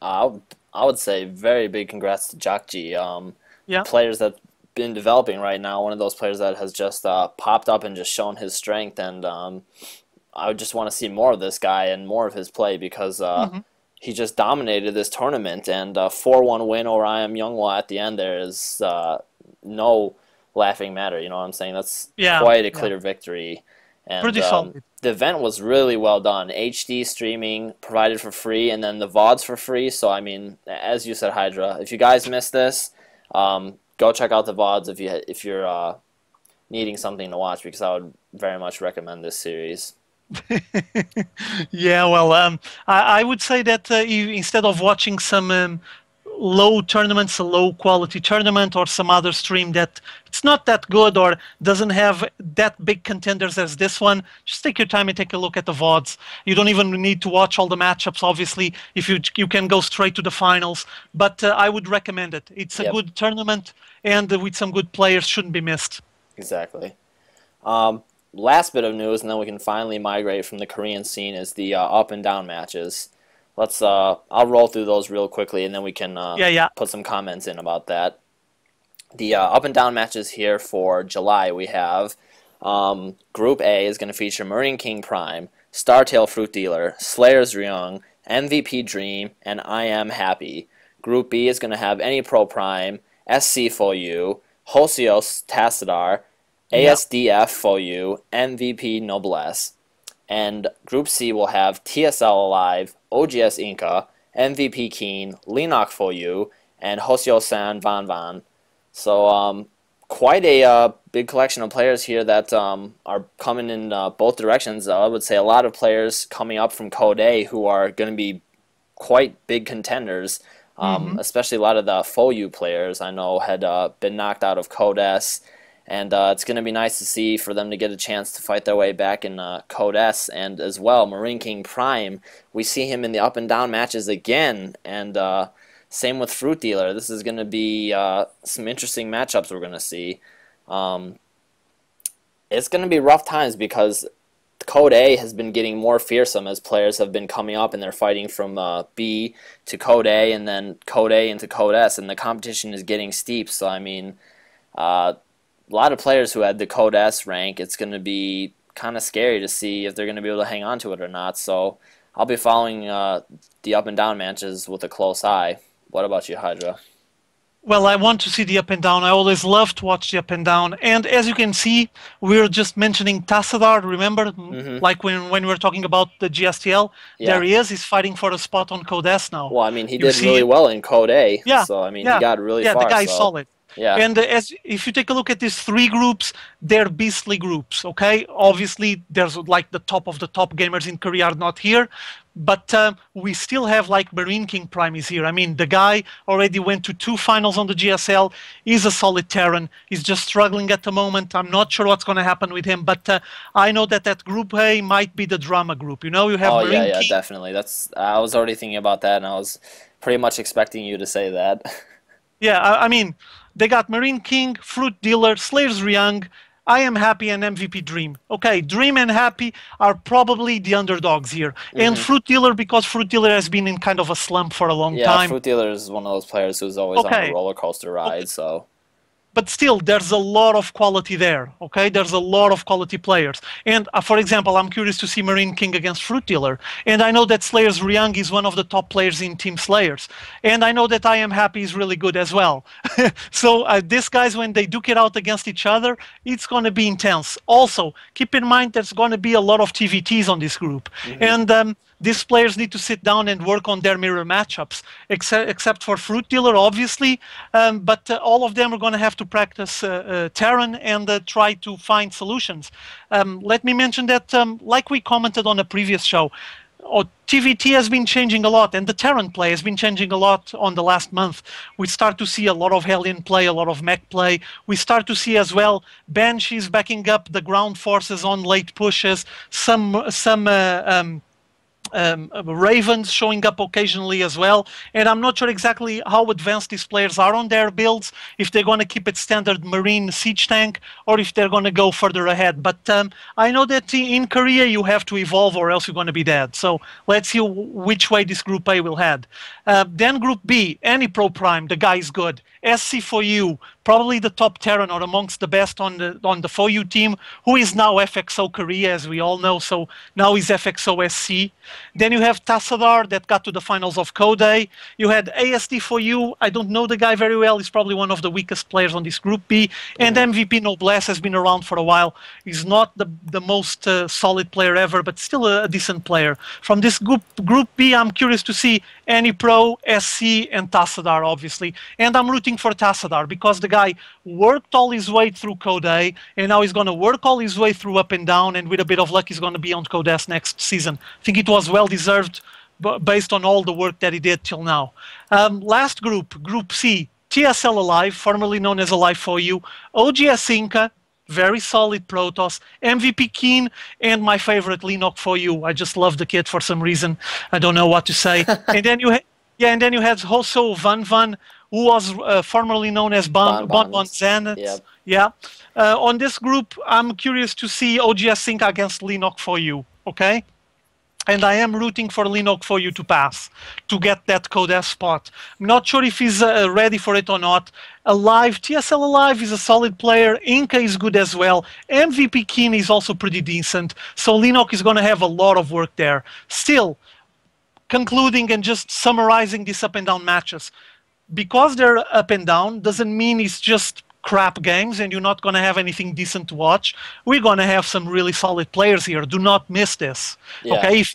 I would say very big congrats to Jakji. Yeah, Players that been developing right now. One of those players that has just popped up and just shown his strength, and I would just want to see more of this guy and more of his play because hmm he just dominated this tournament, and a 4-1 win over I Am Younghwa at the end there is no laughing matter. You know what I'm saying? That's yeah, quite a yeah. clear victory, and Pretty solid. the event was really well done. HD streaming provided for free, and then the VODs for free. So I mean, as you said, Hydra, if you guys missed this, go check out the VODs if you're needing something to watch, because I would very much recommend this series. Yeah, well, I would say that instead of watching some low tournaments, a low quality tournament, or some other stream that it's not that good or doesn't have that big contenders as this one, just take your time and take a look at the VODs. You don't even need to watch all the matchups, obviously, if you can go straight to the finals. But I would recommend it. It's a Yep, good tournament, and with some good players, shouldn't be missed. exactly. Last bit of news, and then we can finally migrate from the Korean scene, is the up and down matches. Let's I'll roll through those real quickly, and then we can Yeah, yeah. put some comments in about that. The up and down matches here for July, we have Group A is going to feature Marine King Prime, Startail Fruit Dealer, Slayer's Ryung, MVP Dream, and I Am Happy. Group B is going to have Any Pro Prime, SC For You, Hosios Tassadar, Yeah. ASDF For You, MVP Noblesse. And Group C will have TSL Alive, OGS Inca, MVP Keen, Linok For You, and Hoseo San Van Van. So quite a big collection of players here that are coming in both directions. I would say a lot of players coming up from Code A who are going to be quite big contenders, Hmm. especially a lot of the FOU players I know had been knocked out of Code S. And it's going to be nice to see for them to get a chance to fight their way back in Code S. And as well, Marine King Prime, we see him in the up and down matches again. And same with Fruit Dealer. This is going to be some interesting matchups we're going to see. Um, it's going to be rough times because Code A has been getting more fearsome as players have been coming up and they're fighting from B to Code A and then Code A into Code S, and the competition is getting steep. So, I mean, a lot of players who had the Code S rank, it's going to be kind of scary to see if they're going to be able to hang on to it or not. So, I'll be following the up and down matches with a close eye. What about you, Hydra? Well, I want to see the up and down. I always love to watch the up and down. And as you can see, we're just mentioning Tassadar. Remember, Hmm. like when we were talking about the GSTL, there Yeah. he is. He's fighting for a spot on Code S now. Well, I mean, he You did really see, well in Code A, yeah, so I mean, he yeah, got really yeah. The far. guy is So, solid. yeah. And as if you take a look at these three groups, they're beastly groups. Okay, obviously there's like the top of the top gamers in Korea are not here, but we still have like Marine King Prime is here. I mean, the guy already went to 2 finals on the GSL. He's a solid Terran. He's just struggling at the moment. I'm not sure what's going to happen with him, but I know that that Group A might be the drama group. You know, you have Oh yeah, Marine yeah, King. definitely. That's I was already thinking about that, and I was pretty much expecting you to say that. Yeah, I mean, they got Marine King, Fruit Dealer, Slayer's Young, I Am Happy, and MVP Dream. Okay, Dream and Happy are probably the underdogs here. And Hmm. Fruit Dealer, because Fruit Dealer has been in kind of a slump for a long Yeah, time. Fruit Dealer is one of those players who's always on a Okay, roller coaster okay. ride. So, But still, there's a lot of quality there. Okay, there's a lot of quality players. And for example, I'm curious to see Marine King against Fruit Dealer. And I know that Slayer's Ryang is one of the top players in Team Slayers. And I know that I Am Happy is really good as well. So these guys, when they duke it out against each other, it's going to be intense. Also, keep in mind there's going to be a lot of TVTs on this group. hmm. And these players need to sit down and work on their mirror matchups, except for Fruit Dealer, obviously. But all of them are going to have to practice Terran and try to find solutions. Let me mention that, like we commented on a previous show, TVT has been changing a lot, and the Terran play has been changing a lot on the last month. We start to see a lot of Hellion play, a lot of mech play. We start to see as well Banshees backing up the ground forces on late pushes, some Ravens showing up occasionally as well. And I'm not sure exactly how advanced these players are on their builds, if they're going to keep it standard Marine siege tank or if they're going to go further ahead. But I know that in Korea you have to evolve or else you're going to be dead. So let's see which way this Group A will head. Then Group B, Any Pro Prime, the guy is good. SC for you, probably the top Terran or amongst the best on the FOU team, who is now FXO Korea, as we all know. So now he's FXO SC. Then you have Tassadar that got to the finals of Code A. You had ASD for you. I don't know the guy very well. He's probably one of the weakest players on this Group B. And Hmm. MVP Noblesse has been around for a while. He's not the most solid player ever, but still a decent player. From this Group B, I'm curious to see Any Pro, SC, and Tassadar, obviously. And I'm rooting for Tassadar because the guy worked all his way through Code A, and now he's going to work all his way through Up and Down, and with a bit of luck, he's going to be on Code S next season. I think it was well deserved based on all the work that he did till now. Last group, Group C, TSL Alive, formerly known as Alive for You, OGS Inca, very solid Protoss, MVP Keen, and my favorite Linok for You. I just love the kid for some reason. I don't know what to say. And then and then you had also Van Van, who was formerly known as Bon Bon Zenit. Yep. Yeah. On this group, I'm curious to see OGS Inca against Linok for You. Okay. And I am rooting for Linok for You to pass, to get that Code S spot. I'm not sure if he's ready for it or not. Alive, TSL Alive is a solid player. Inca is good as well. MVP Keen is also pretty decent. So Linok is going to have a lot of work there. Still, concluding and just summarizing these up and down matches, because they're up and down doesn't mean it's just crap games and you're not going to have anything decent to watch. We're going to have some really solid players here. Do not miss this. Yeah. Okay,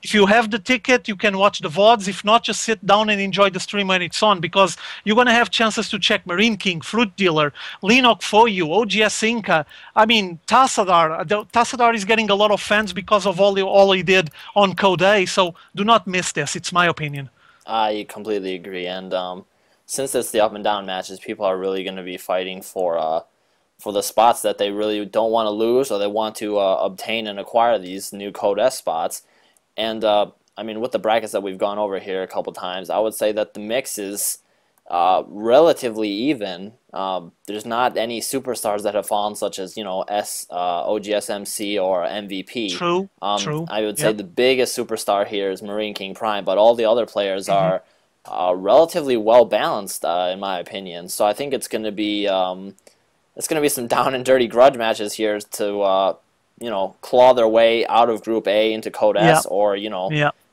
if you have the ticket, you can watch the VODs. If not, just sit down and enjoy the stream when it's on, because you're going to have chances to check Marine King, Fruit Dealer, Linok for You, OGS Inca. I mean, Tassadar. Tassadar is getting a lot of fans because of all he did on Code A, so do not miss this. It's my opinion. I completely agree. And since it's the up and down matches, people are really going to be fighting for the spots that they really don't want to lose, or they want to obtain and acquire these new Code S spots. And I mean, with the brackets that we've gone over here a couple times, I would say that the mix is relatively even. There's not any superstars that have fallen, such as OGS MC or MVP. True. True. I would say the biggest superstar here is Marine King Prime, but all the other players are relatively well balanced, in my opinion. So I think it's going to be some down and dirty grudge matches here to claw their way out of Group A into Code S, or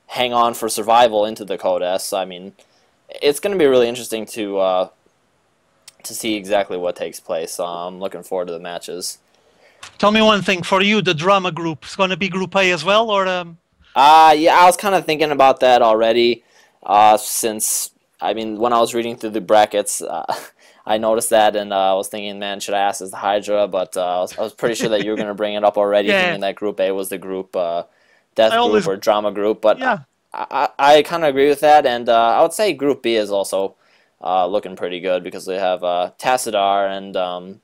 hang on for survival into the Code S. I mean, it's going to be really interesting to see exactly what takes place. So I'm looking forward to the matches. Tell me one thing. For you, the drama group is going to be Group A as well, or? Yeah, I was kind of thinking about that already. Since when I was reading through the brackets, I noticed that, and I was thinking, man, should I ask as the Hydra? But I was pretty sure that you were going to bring it up already, thinking that Group A was the group death group or drama group. But I kind of agree with that, and I would say Group B is also looking pretty good, because they have Tassadar and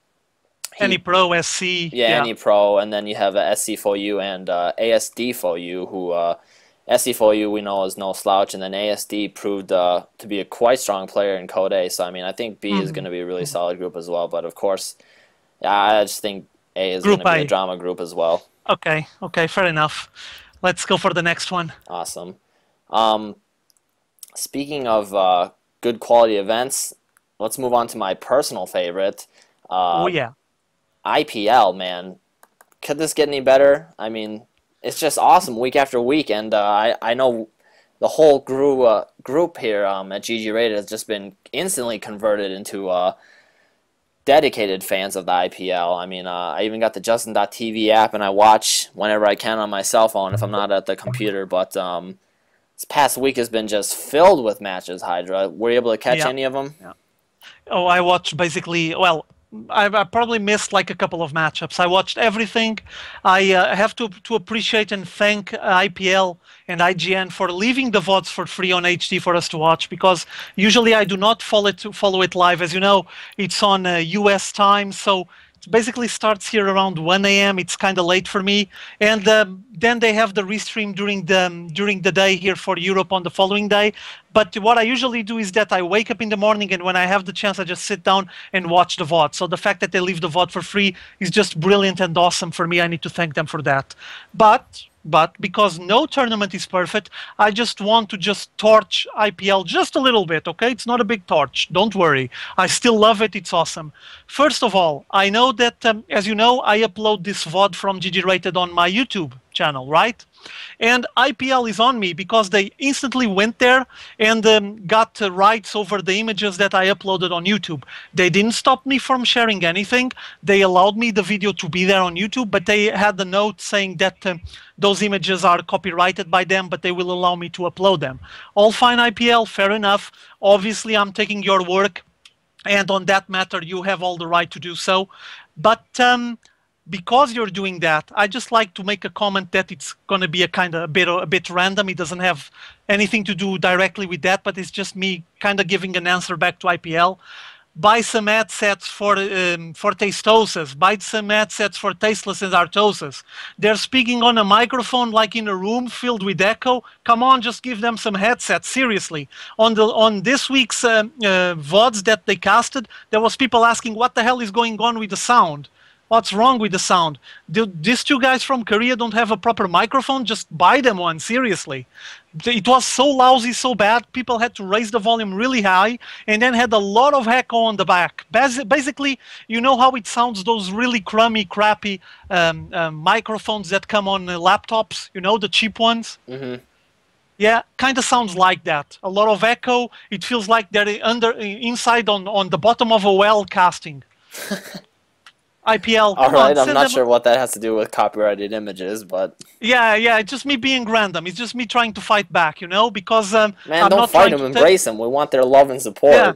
Any Pro SC. Any Pro, and then you have SC for you and ASD for you, who SC for you we know is no slouch, and then ASD proved to be a quite strong player in Code A. So I mean, I think B is going to be a really solid group as well. But of course, I just think A is going to be a drama group as well. Okay, fair enough. Let's go for the next one. Awesome. Speaking of good quality events, let's move on to my personal favorite. IPL, man. Could this get any better? I mean, it's just awesome week after week, and I know the whole group here at GG Rated has just been instantly converted into dedicated fans of the IPL. I mean, I even got the Justin.tv app, and I watch whenever I can on my cell phone if I'm not at the computer. But this past week has been just filled with matches, Hydra. Were you able to catch any of them? Yeah. Oh, I watched basically, well, I probably missed like a couple of matchups. I watched everything. I have to appreciate and thank IPL and IGN for leaving the VODs for free on HD for us to watch, because usually I do not follow it live. As you know, it's on US time, so it basically starts here around 1 a.m. It's kind of late for me, and then they have the restream during the day here for Europe on the following day. But what I usually do is that I wake up in the morning, and when I have the chance, I just sit down and watch the VOD. So the fact that they leave the VOD for free is just brilliant and awesome for me. I need to thank them for that. But because no tournament is perfect, I just want to just torch IPL just a little bit, okay? It's not a big torch. Don't worry. I still love it. It's awesome. First of all, I know that, as you know, I upload this VOD from GG Rated on my YouTube channel, right? And IPL is on me because they instantly went there and got rights over the images that I uploaded on YouTube. They didn't stop me from sharing anything. They allowed me the video to be there on YouTube, but they had the note saying that those images are copyrighted by them, but they will allow me to upload them. All fine, IPL, fair enough. Obviously, I'm taking your work, and on that matter, you have all the right to do so. But because you're doing that, I just like to make a comment that it's going to be a bit random. It doesn't have anything to do directly with that, but it's just me kind of giving an answer back to IPL. Buy some headsets for tastosis. Buy some headsets for tasteless and artosis. They're speaking on a microphone like in a room filled with echo. Come on, just give them some headsets. Seriously. On this week's VODs that they casted, there was people asking what the hell is going on with the sound. What's wrong with the sound? These two guys from Korea don't have a proper microphone? Just buy them one, seriously. It was so lousy, so bad, people had to raise the volume really high and then had a lot of echo on the back. Basically, you know how it sounds, those really crummy, crappy microphones that come on laptops, you know, the cheap ones? Mm-hmm. Yeah, kind of sounds like that. A lot of echo. It feels like they're inside on the bottom of a well casting. IPL. All right, I'm not sure what that has to do with copyrighted images, but yeah, it's just me being random. It's just me trying to fight back, you know, because man, I'm don't not fight trying them, to embrace them. We want their love and support. Yeah.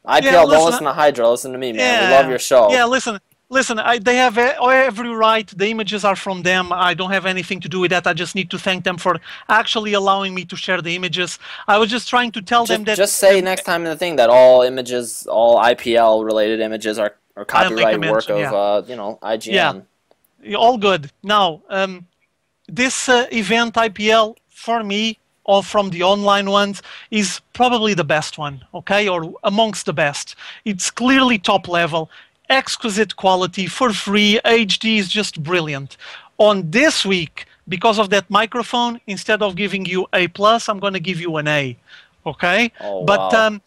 IPL, don't listen to Hydra, listen to me, man. We love your show. Yeah, listen. They have every right. The images are from them. I don't have anything to do with that. I just need to thank them for actually allowing me to share the images. I was just trying to tell them that. Just say next time in the thing that all images, all IPL related images are copyright work of you know, IGN. Yeah, all good. Now, this event IPL for me, or from the online ones, is probably the best one. Okay, or amongst the best. It's clearly top level. Exquisite quality for free. HD is just brilliant. On this week, because of that microphone, instead of giving you A+, I'm going to give you an A. Okay? Oh, but wow.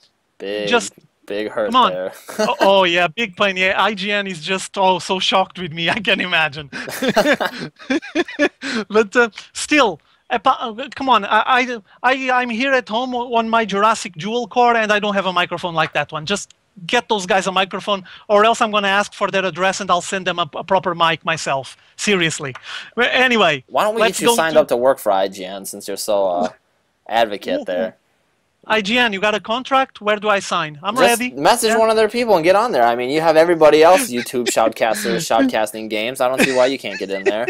Big hurt come on. there. Oh, yeah, big pain. Yeah, IGN is just so shocked with me. I can imagine. But still, come on. I'm here at home on my Jurassic dual core, and I don't have a microphone like that one. Just get those guys a microphone, or else I'm going to ask for their address and I'll send them a proper mic myself. Seriously. But anyway, why don't we get you signed up to work for IGN since you're so advocate there? IGN, you got a contract? Where do I sign? I'm ready. Message one of their people and get on there. I mean, you have everybody else YouTube shoutcasters shoutcasting games. I don't see why you can't get in there.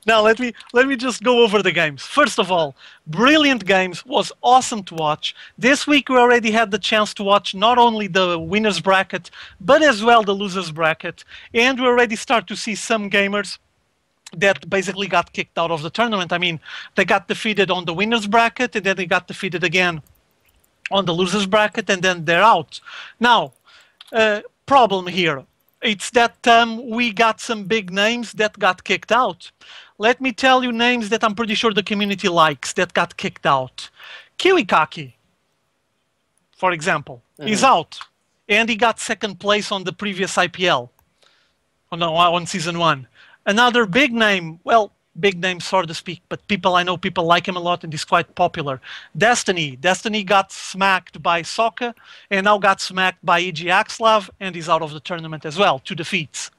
Now let me just go over the games. First of all, brilliant games, was awesome to watch. This week we already had the chance to watch not only the winners bracket, but as well the losers bracket, and we already start to see some gamers that basically got kicked out of the tournament. I mean, they got defeated on the winners bracket, and then they got defeated again on the losers bracket, and then they're out. Now, problem here. It's that we got some big names that got kicked out. Let me tell you names that I'm pretty sure the community likes that got kicked out. Kiwikaki, for example, is out. And he got second place on the previous IPL, on Season 1. Another big name, well, big name, so to speak, but I know people like him a lot and he's quite popular. Destiny. Destiny got smacked by Sokka and now got smacked by EG Axlav and he's out of the tournament as well, 2 defeats.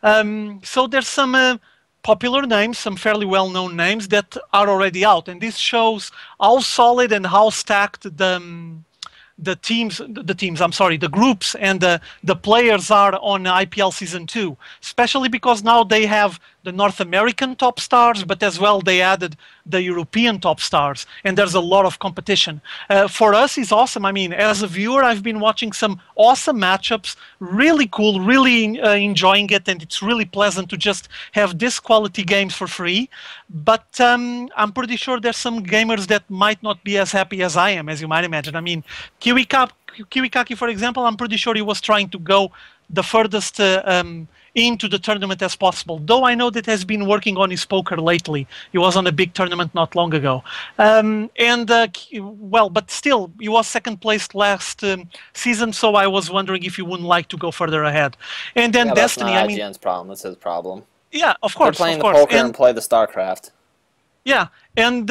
So there's some popular names, some fairly well-known names that are already out, and this shows how solid and how stacked the groups and the players are on IPL Season 2, especially because now they have the North American top stars, but as well they added the European top stars, and there's a lot of competition. For us, it's awesome. I mean, as a viewer, I've been watching some awesome matchups, really cool, really enjoying it, and it's really pleasant to just have this quality games for free. But I'm pretty sure there's some gamers that might not be as happy as I am, as you might imagine. I mean, Kiwikaki, for example, I'm pretty sure he was trying to go the furthest into the tournament as possible, though I know that has been working on his poker lately. He was on a big tournament not long ago. Well, but still, he was second place last season, so I was wondering if he wouldn't like to go further ahead. And then Destiny, that's not IGN's problem, that's his problem. Yeah, of course. They're playing the poker and play the StarCraft. Yeah, and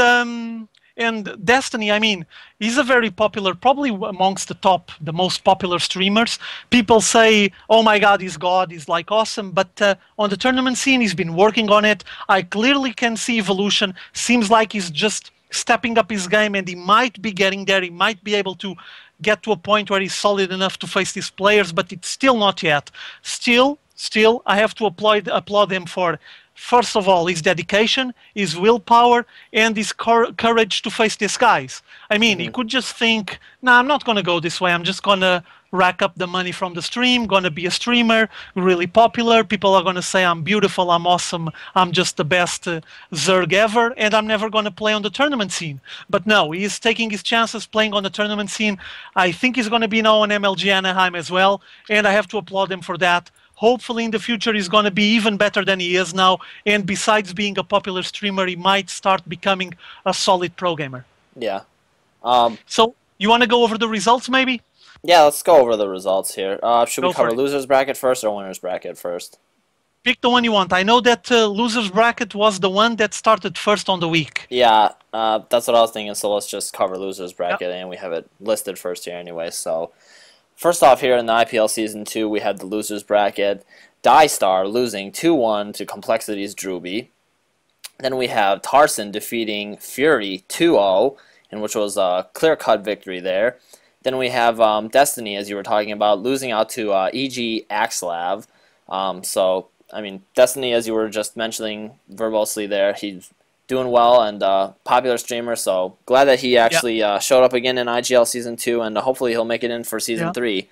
Destiny, I mean, he's a very popular, probably amongst the most popular streamers. People say, oh my God, he's like awesome. But on the tournament scene, he's been working on it. I clearly can see evolution. Seems like he's just stepping up his game, and he might be getting there. He might be able to get to a point where he's solid enough to face these players, but it's still not yet. Still, still, I have to applaud him for, first of all, his dedication, his willpower, and his courage to face these guys. I mean, he Hmm. could just think, "No, I'm not going to go this way. I'm just going to rack up the money from the stream, going to be a streamer, really popular. People are going to say I'm beautiful, I'm awesome, I'm just the best Zerg ever, and I'm never going to play on the tournament scene." But no, he's taking his chances playing on the tournament scene. I think he's going to be now on MLG Anaheim as well, and I have to applaud him for that. Hopefully in the future he's going to be even better than he is now, and besides being a popular streamer, he might start becoming a solid pro gamer. Yeah. Um, So, you want to go over the results maybe? yeah, let's go over the results here. Should we Go for cover it. losers bracket first or winners bracket first? Pick the one you want. I know that losers bracket was the one that started first on the week. Yeah, that's what I was thinking. So let's just cover losers Yeah. bracket, and we have it listed first here anyway. So first off, here in the IPL Season 2, we had the losers bracket. Dystar losing 2-1 to Complexity's Drewby. Then we have Tarson defeating Fury 2-0, in which was a clear-cut victory there. Then we have Destiny, as you were talking about, losing out to EG Axlav. So, I mean, Destiny, as you were just mentioning verbosely there, he's doing well and popular streamer. So glad that he Yeah. actually showed up again in IGL Season 2, and hopefully he'll make it in for Season Yeah. 3.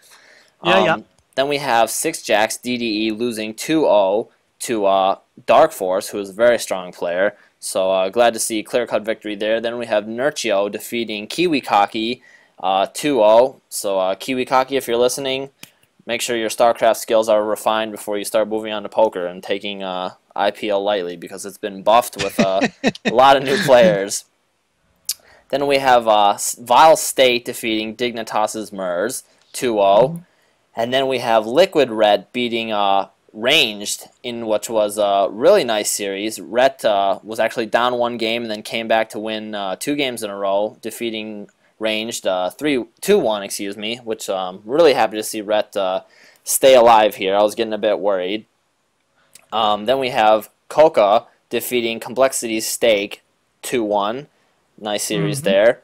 Yeah. Then we have Six Jacks DDE losing 2-0 to Dark Force, who is a very strong player. So glad to see clear-cut victory there. Then we have Nurchio defeating Kiwikaki 2-0. So Kiwikaki, if you're listening, make sure your StarCraft skills are refined before you start moving on to poker and taking IPL lightly, because it's been buffed with a lot of new players. Then we have Vile State defeating Dignitas's Mers 2-0. And then we have Liquid Ret beating Ranged in which was a really nice series. Ret was actually down one game and then came back to win 2 games in a row, defeating Ranged 2-1, excuse me, which I'm really happy to see Ret stay alive here. I was getting a bit worried. Then we have Coca defeating Complexity's Steak 2-1. Nice series there.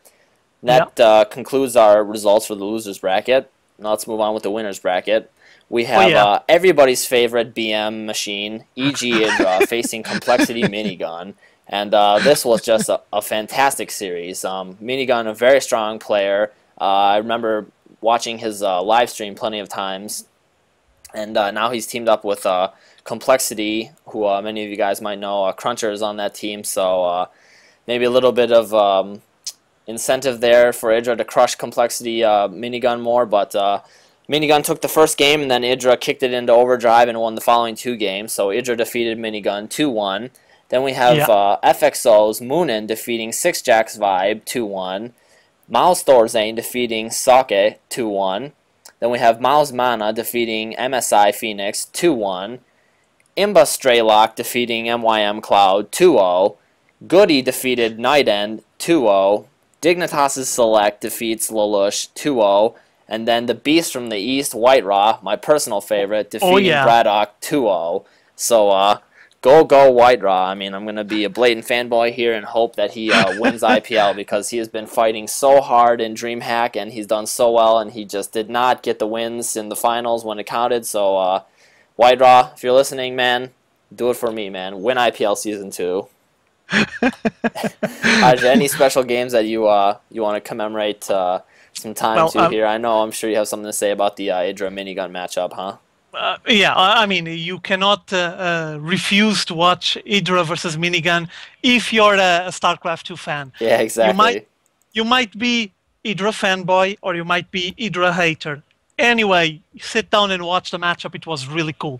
That concludes our results for the losers bracket. Now let's move on with the winners bracket. We have everybody's favorite BM machine, EG Idra, facing Complexity Minigun. And this was just a fantastic series. Minigun, a very strong player. I remember watching his live stream plenty of times. And now he's teamed up with Complexity, who many of you guys might know. Cruncher is on that team, so maybe a little bit of incentive there for Idra to crush Complexity Minigun more, but Minigun took the first game, and then Idra kicked it into overdrive and won the following 2 games. So Idra defeated Minigun 2-1. Then we have FXO's Moonin defeating Six Jacks Vibe 2-1. Miles Thorzane defeating Sake 2-1. Then we have Miles Mana defeating MSI Phoenix 2-1. Imba Straylock defeating MYM Cloud 2-0. Goody defeated Night End 2-0. Dignitas' Select defeats Lelouch 2-0. And then the Beast from the East, White Raw, my personal favorite, defeating Braddock 2-0. So, go White Raw. I mean, I'm going to be a blatant fanboy here and hope that he wins IPL, because he has been fighting so hard in DreamHack, and he's done so well, and he just did not get the wins in the finals when it counted. So, White Raw, if you're listening, man, do it for me, man. Win IPL Season 2. Are there any special games that you want to commemorate some time here? I know, I'm sure you have something to say about the Idra Minigun matchup, huh? I mean, you cannot refuse to watch Idra versus Minigun if you're a StarCraft 2 fan. Yeah, exactly. You might be Idra fanboy, or you might be Idra hater. Anyway, sit down and watch the matchup. It was really cool.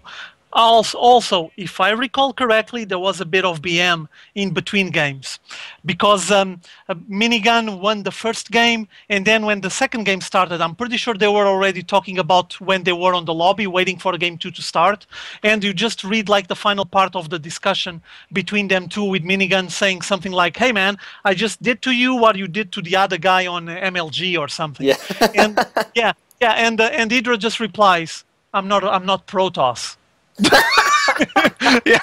Also, if I recall correctly, there was a bit of BM in between games, because Minigun won the first game, and then when the second game started, I'm pretty sure they were already talking about when they were on the lobby waiting for Game 2 to start, and you just read like the final part of the discussion between them two, with Minigun saying something like, "Hey man, I just did to you what you did to the other guy on MLG," or something. Yeah. and Idra just replies, I'm not Protoss." Yeah.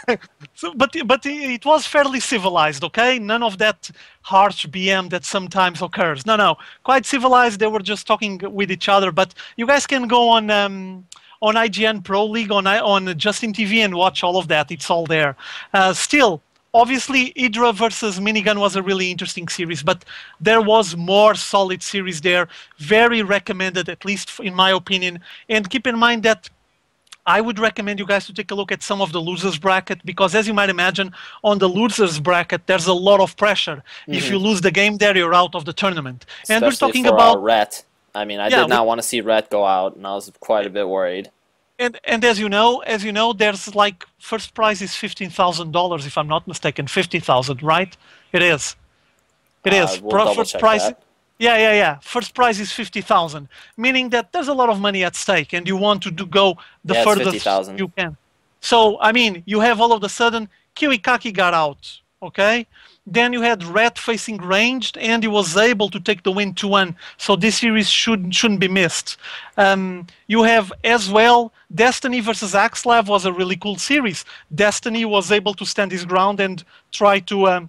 So, but it was fairly civilized, okay? None of that harsh BM that sometimes occurs. No, quite civilized. They were just talking with each other. But you guys can go on on IGN Pro League on Justin TV and watch all of that. It's all there. Still, obviously, Hydra versus Minigun was a really interesting series, but there was more solid series there. Very recommended, at least in my opinion. And keep in mind that I would recommend you guys to take a look at some of the losers bracket, because as you might imagine, on the losers bracket, there's a lot of pressure. If you lose the game there, you're out of the tournament. And we're Especially talking for about, Rhett. I mean, I yeah, did not want to see Rhett go out, and I was quite a bit worried. and as you know, there's like first prize is $15,000 if I'm not mistaken, 50,000, right? It is. It is. We'll double First check prize. that. Yeah. First prize is 50,000, meaning that there's a lot of money at stake, and you want to go the Yeah, it's furthest 50,000. you can. So, I mean, you have all of a sudden Kiwikaki got out, okay? Then you had Red facing ranged, and he was able to take the win 2-1. So this series shouldn't be missed. You have as well Destiny versus Axlav was a really cool series. Destiny was able to stand his ground and try to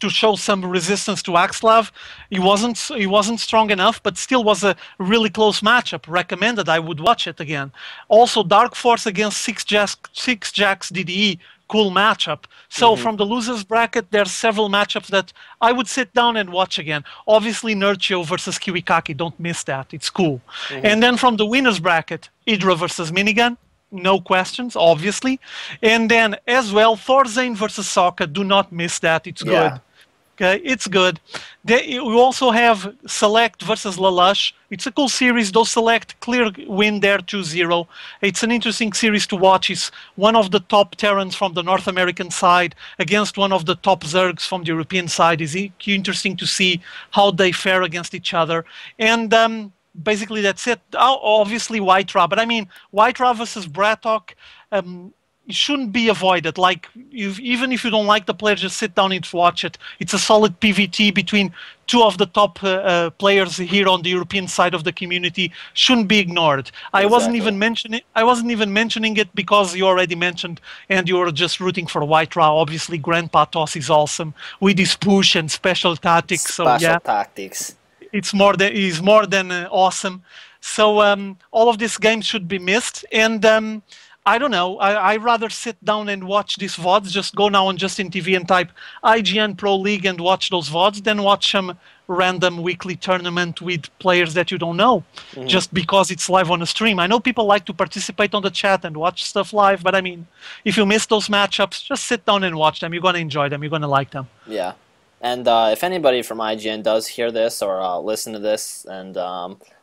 show some resistance to Axlav. He wasn't strong enough, but still was a really close matchup. Recommended. I would watch it again. Also, Dark Force against Six Jacks DDE. Cool matchup. So from the losers bracket, there's several matchups that I would sit down and watch again. Obviously, Nurchio versus Kiwikaki. Don't miss that. It's cool. And then from the winners bracket, Hydra versus Minigun. No questions, obviously. And then as well, Thorzane versus Sokka. Do not miss that. It's good. Yeah. Okay, it's good. We also have Select versus Lelouch. It's a cool series. Those Select clear win there 2-0. It's an interesting series to watch. It's one of the top Terrans from the North American side against one of the top Zergs from the European side. It's interesting to see how they fare against each other. And basically that's it. Obviously White-Ra, but I mean White-Ra versus Bratok, it shouldn't be avoided. Like, even if you don't like the player, just sit down and watch it. It's a solid PVT between two of the top players here on the European side of the community. Shouldn't be ignored. I wasn't even mentioning it because you already mentioned, and you were just rooting for White-Ra. Obviously, Grandpa Toss is awesome with his push and special tactics. So yeah, Tactics. he's more than awesome. So all of these games should be missed. And I don't know. I rather sit down and watch these VODs. Just go now on Justin TV and type IGN Pro League and watch those VODs. Then watch some random weekly tournament with players that you don't know, just because it's live on a stream. I know people like to participate on the chat and watch stuff live, but I mean, if you miss those matchups, just sit down and watch them. You're going to enjoy them. You're going to like them. Yeah. And if anybody from IGN does hear this or listen to this and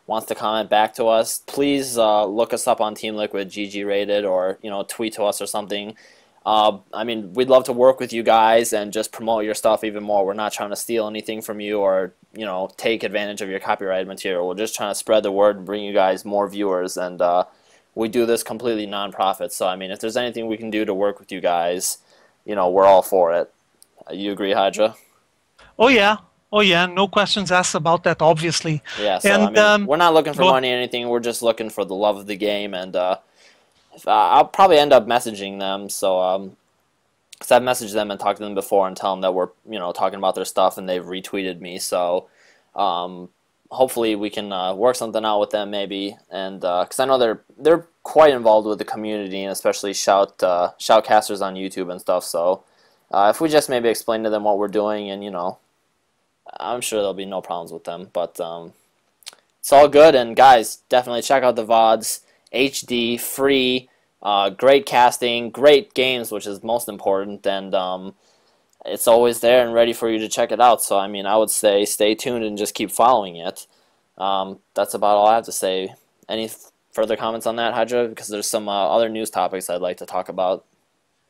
wants to comment back to us, please look us up on Team Liquid, GG rated, or tweet to us or something. I mean, we'd love to work with you guys and just promote your stuff even more. We're not trying to steal anything from you or take advantage of your copyrighted material. We're just trying to spread the word and bring you guys more viewers. And we do this completely non-profit. So I mean, if there's anything we can do to work with you guys, we're all for it. You agree, Hydra? Oh yeah. Oh yeah, no questions asked about that, obviously. Yeah, so and, I mean, we're not looking for money or anything. We're just looking for the love of the game, and I'll probably end up messaging them. So, because I've messaged them and talked to them before and tell them that we're talking about their stuff, and they've retweeted me. So, hopefully we can work something out with them maybe, and because I know they're quite involved with the community and especially shoutcasters on YouTube and stuff. So, if we just maybe explain to them what we're doing and I'm sure there'll be no problems with them, but it's all good. And guys, definitely check out the VODs, HD, free, great casting, great games, which is most important, and it's always there and ready for you to check it out. So I mean, I would say stay tuned and just keep following it. That's about all I have to say. Any further comments on that, Hydra? Because there's some other news topics I'd like to talk about.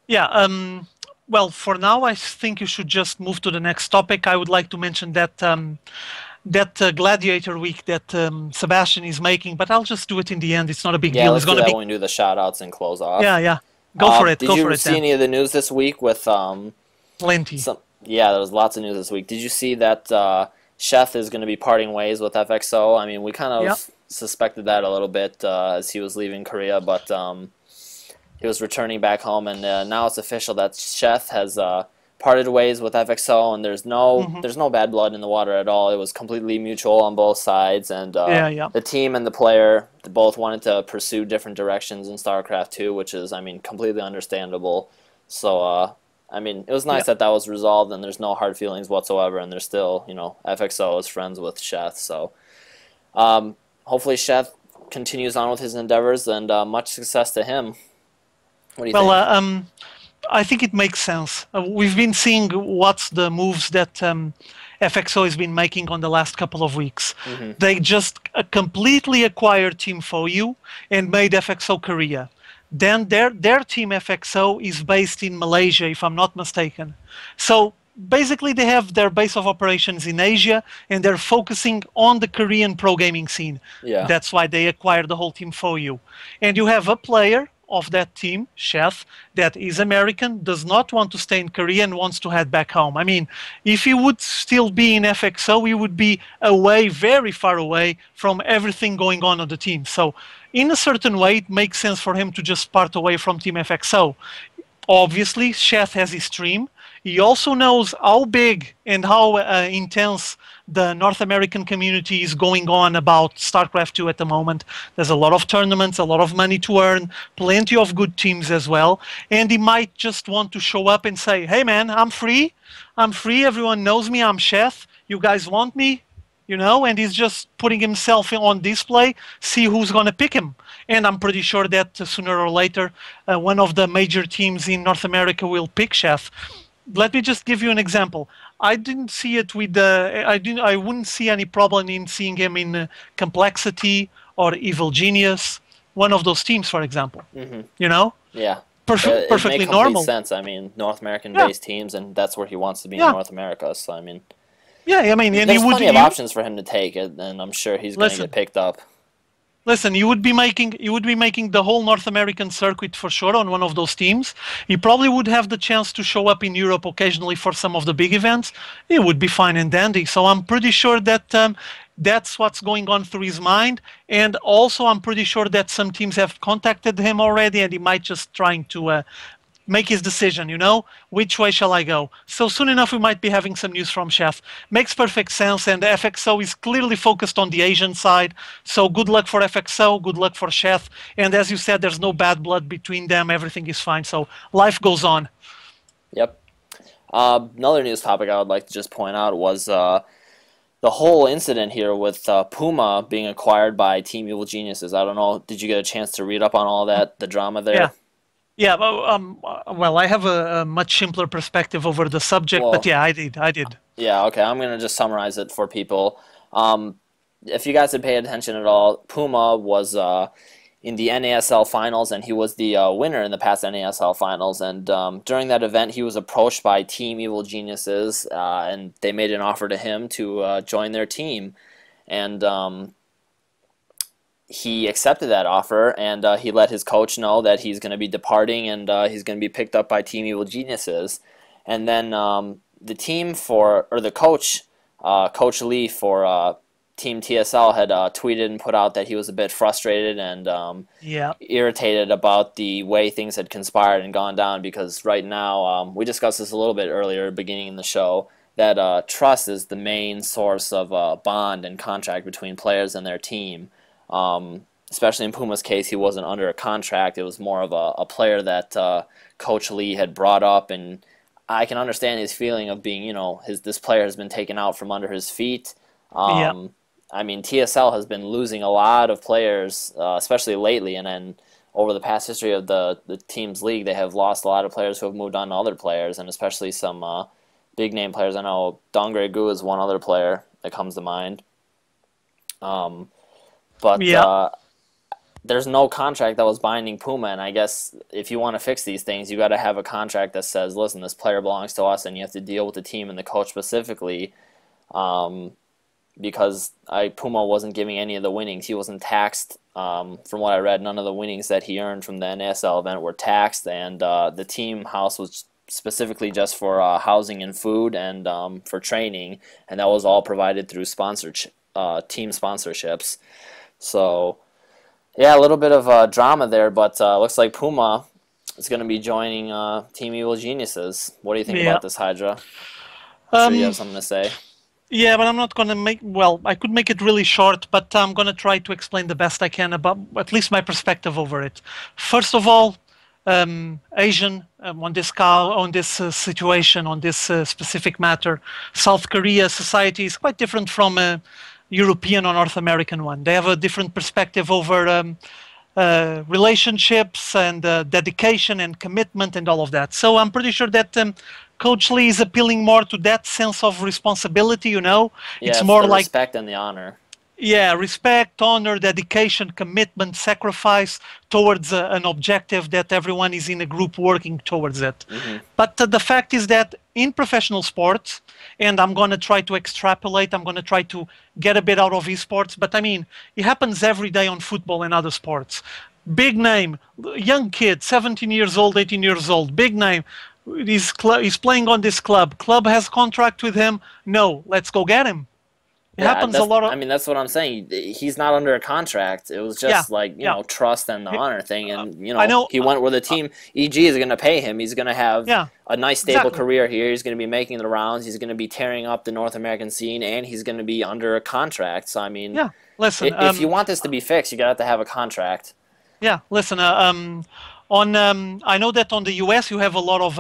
Yeah. Well, for now, I think you should just move to the next topic. I would like to mention that Gladiator Week that Sebastian is making, but I'll just do it in the end. It's not a big deal. Let's do that when we do the shout-outs and close off. Yeah. Go for it. Did you see any of the news this week with Plenty. Yeah, there was lots of news this week. Did you see that Sheth is going to be parting ways with FXO? I mean, we kind of suspected that a little bit as he was leaving Korea, but he was returning back home, and now it's official that Sheth has parted ways with FXO, and Hmm. there's no bad blood in the water at all. It was completely mutual on both sides, and Yeah, yeah, the team and the player both wanted to pursue different directions in StarCraft 2, which is, I mean, completely understandable. So, I mean, it was yeah. nice that that was resolved, and there's no hard feelings whatsoever, and there's still, FXO is friends with Sheth, so hopefully Sheth continues on with his endeavors, and much success to him. What do you Well, think? I think it makes sense. We've been seeing what's the moves that FXO has been making on the last couple of weeks. Hmm. They just completely acquired Team FOU and made FXO Korea. Then their team FXO is based in Malaysia, if I'm not mistaken. So basically, they have their base of operations in Asia, and they're focusing on the Korean pro gaming scene. Yeah. That's why they acquired the whole team FOU. And you have a player of that team, Chef, that is American, does not want to stay in Korea and wants to head back home. I mean, if he would still be in FXO, he would be away, very far away from everything going on the team. So, in a certain way, it makes sense for him to just part away from Team FXO. Obviously, Sheth has his stream. He also knows how big and how intense the North American community is going on about StarCraft 2 at the moment. There's a lot of tournaments, a lot of money to earn, plenty of good teams as well. And he might just want to show up and say, hey man, I'm free. I'm free. Everyone knows me. I'm Sheth. You guys want me? And he's just putting himself on display, see who's going to pick him. And I'm pretty sure that sooner or later, one of the major teams in North America will pick Chef. Let me just give you an example. I didn't see it with the. I wouldn't see any problem in seeing him in Complexity or Evil Genius, one of those teams, for example. Hmm. You know, Yeah. It made Perfectly complete normal. sense. I mean, North American Yeah, based teams, and that's where he wants to be in yeah, North America. So, I mean, yeah. I mean, and there's you would plenty of you options for him to take, and I'm sure he's going to get listen. picked up. Listen, you would be making the whole North American circuit for sure on one of those teams. You probably would have the chance to show up in Europe occasionally for some of the big events. It would be fine and dandy. So I'm pretty sure that that's what's going on through his mind. And also, I'm pretty sure that some teams have contacted him already, and he might just trying to make his decision, which way shall I go? So soon enough, we might be having some news from Chef. Makes perfect sense, and FXO is clearly focused on the Asian side. So good luck for FXO, good luck for Chef. And as you said, there's no bad blood between them. Everything is fine. So life goes on. Yep. Another news topic I would like to just point out was the whole incident here with Puma being acquired by Team Evil Geniuses. I don't know, did you get a chance to read up on all that, the drama Yeah. there? Yeah, well, I have a much simpler perspective over the subject, but Well, yeah, I did. I did. yeah, okay, I'm going to just summarize it for people. Um, if you guys had paid attention at all, Puma was in the NASL finals, and he was the winner in the past NASL finals. And during that event, he was approached by Team Evil Geniuses, and they made an offer to him to join their team. And he accepted that offer, and he let his coach know that he's going to be departing, and he's going to be picked up by Team Evil Geniuses. And then the team or the coach, Coach Lee for Team TSL had tweeted and put out that he was a bit frustrated and Yeah. irritated about the way things had conspired and gone down, because right now, we discussed this a little bit earlier, beginning in the show, that trust is the main source of bond and contract between players and their team. Especially in Puma's case, he wasn't under a contract. It was more of a player that Coach Lee had brought up, and I can understand his feeling of being, this player has been taken out from under his feet. Yeah. I mean, TSL has been losing a lot of players, especially lately, and then over the past history of the team's league, they have lost a lot of players who have moved on to other players, and especially some big name players. I know Dongre Gu is one other player that comes to mind. But Yeah. there's no contract that was binding Puma, and I guess if you want to fix these things, you got to have a contract that says, listen, this player belongs to us, and you have to deal with the team and the coach specifically, because Puma wasn't giving any of the winnings. He wasn't taxed. From what I read, none of the winnings that he earned from the NASL event were taxed, and the team house was specifically just for housing and food and for training, and that was all provided through team sponsorships. So, yeah, a little bit of drama there, but looks like Puma is going to be joining Team Evil Geniuses. What do you think Yeah. about this Hydra? I'm sure you Um, have something to say. yeah, but I'm not going to make, well, I could make it really short, but I'm going to try to explain the best I can about at least my perspective over it. First of all, Asian on this situation, on this specific matter, South Korea society is quite different from a European or North American one. They have a different perspective over relationships and dedication and commitment and all of that. So I'm pretty sure that Coach Lee is appealing more to that sense of responsibility. Yeah, It's it's more the like, respect and the honor. yeah, respect, honor, dedication, commitment, sacrifice towards an objective that everyone is in a group working towards it. Hmm. But the fact is that in professional sports, and I'm going to try to extrapolate, I'm going to try to get a bit out of esports, but I mean, it happens every day on football and other sports. Big name, young kid, 17 years old, 18 years old, big name. He's playing on this club. Club has contract with him. No, let's go get him. It Yeah, happens a lot I of, mean that's what I'm saying. He's not under a contract. It was yeah, just like, yeah. trust and the He- honor thing, and I know. he went where the team EG is going to pay him. He's going to have Yeah, a nice stable exactly. career here. He's going to be making the rounds. He's going to be tearing up the North American scene, and he's going to be under a contract. So I mean, Yeah, listen. if you want this to be fixed, you got to have a contract. Yeah, listen. On I know that on the US you have a lot of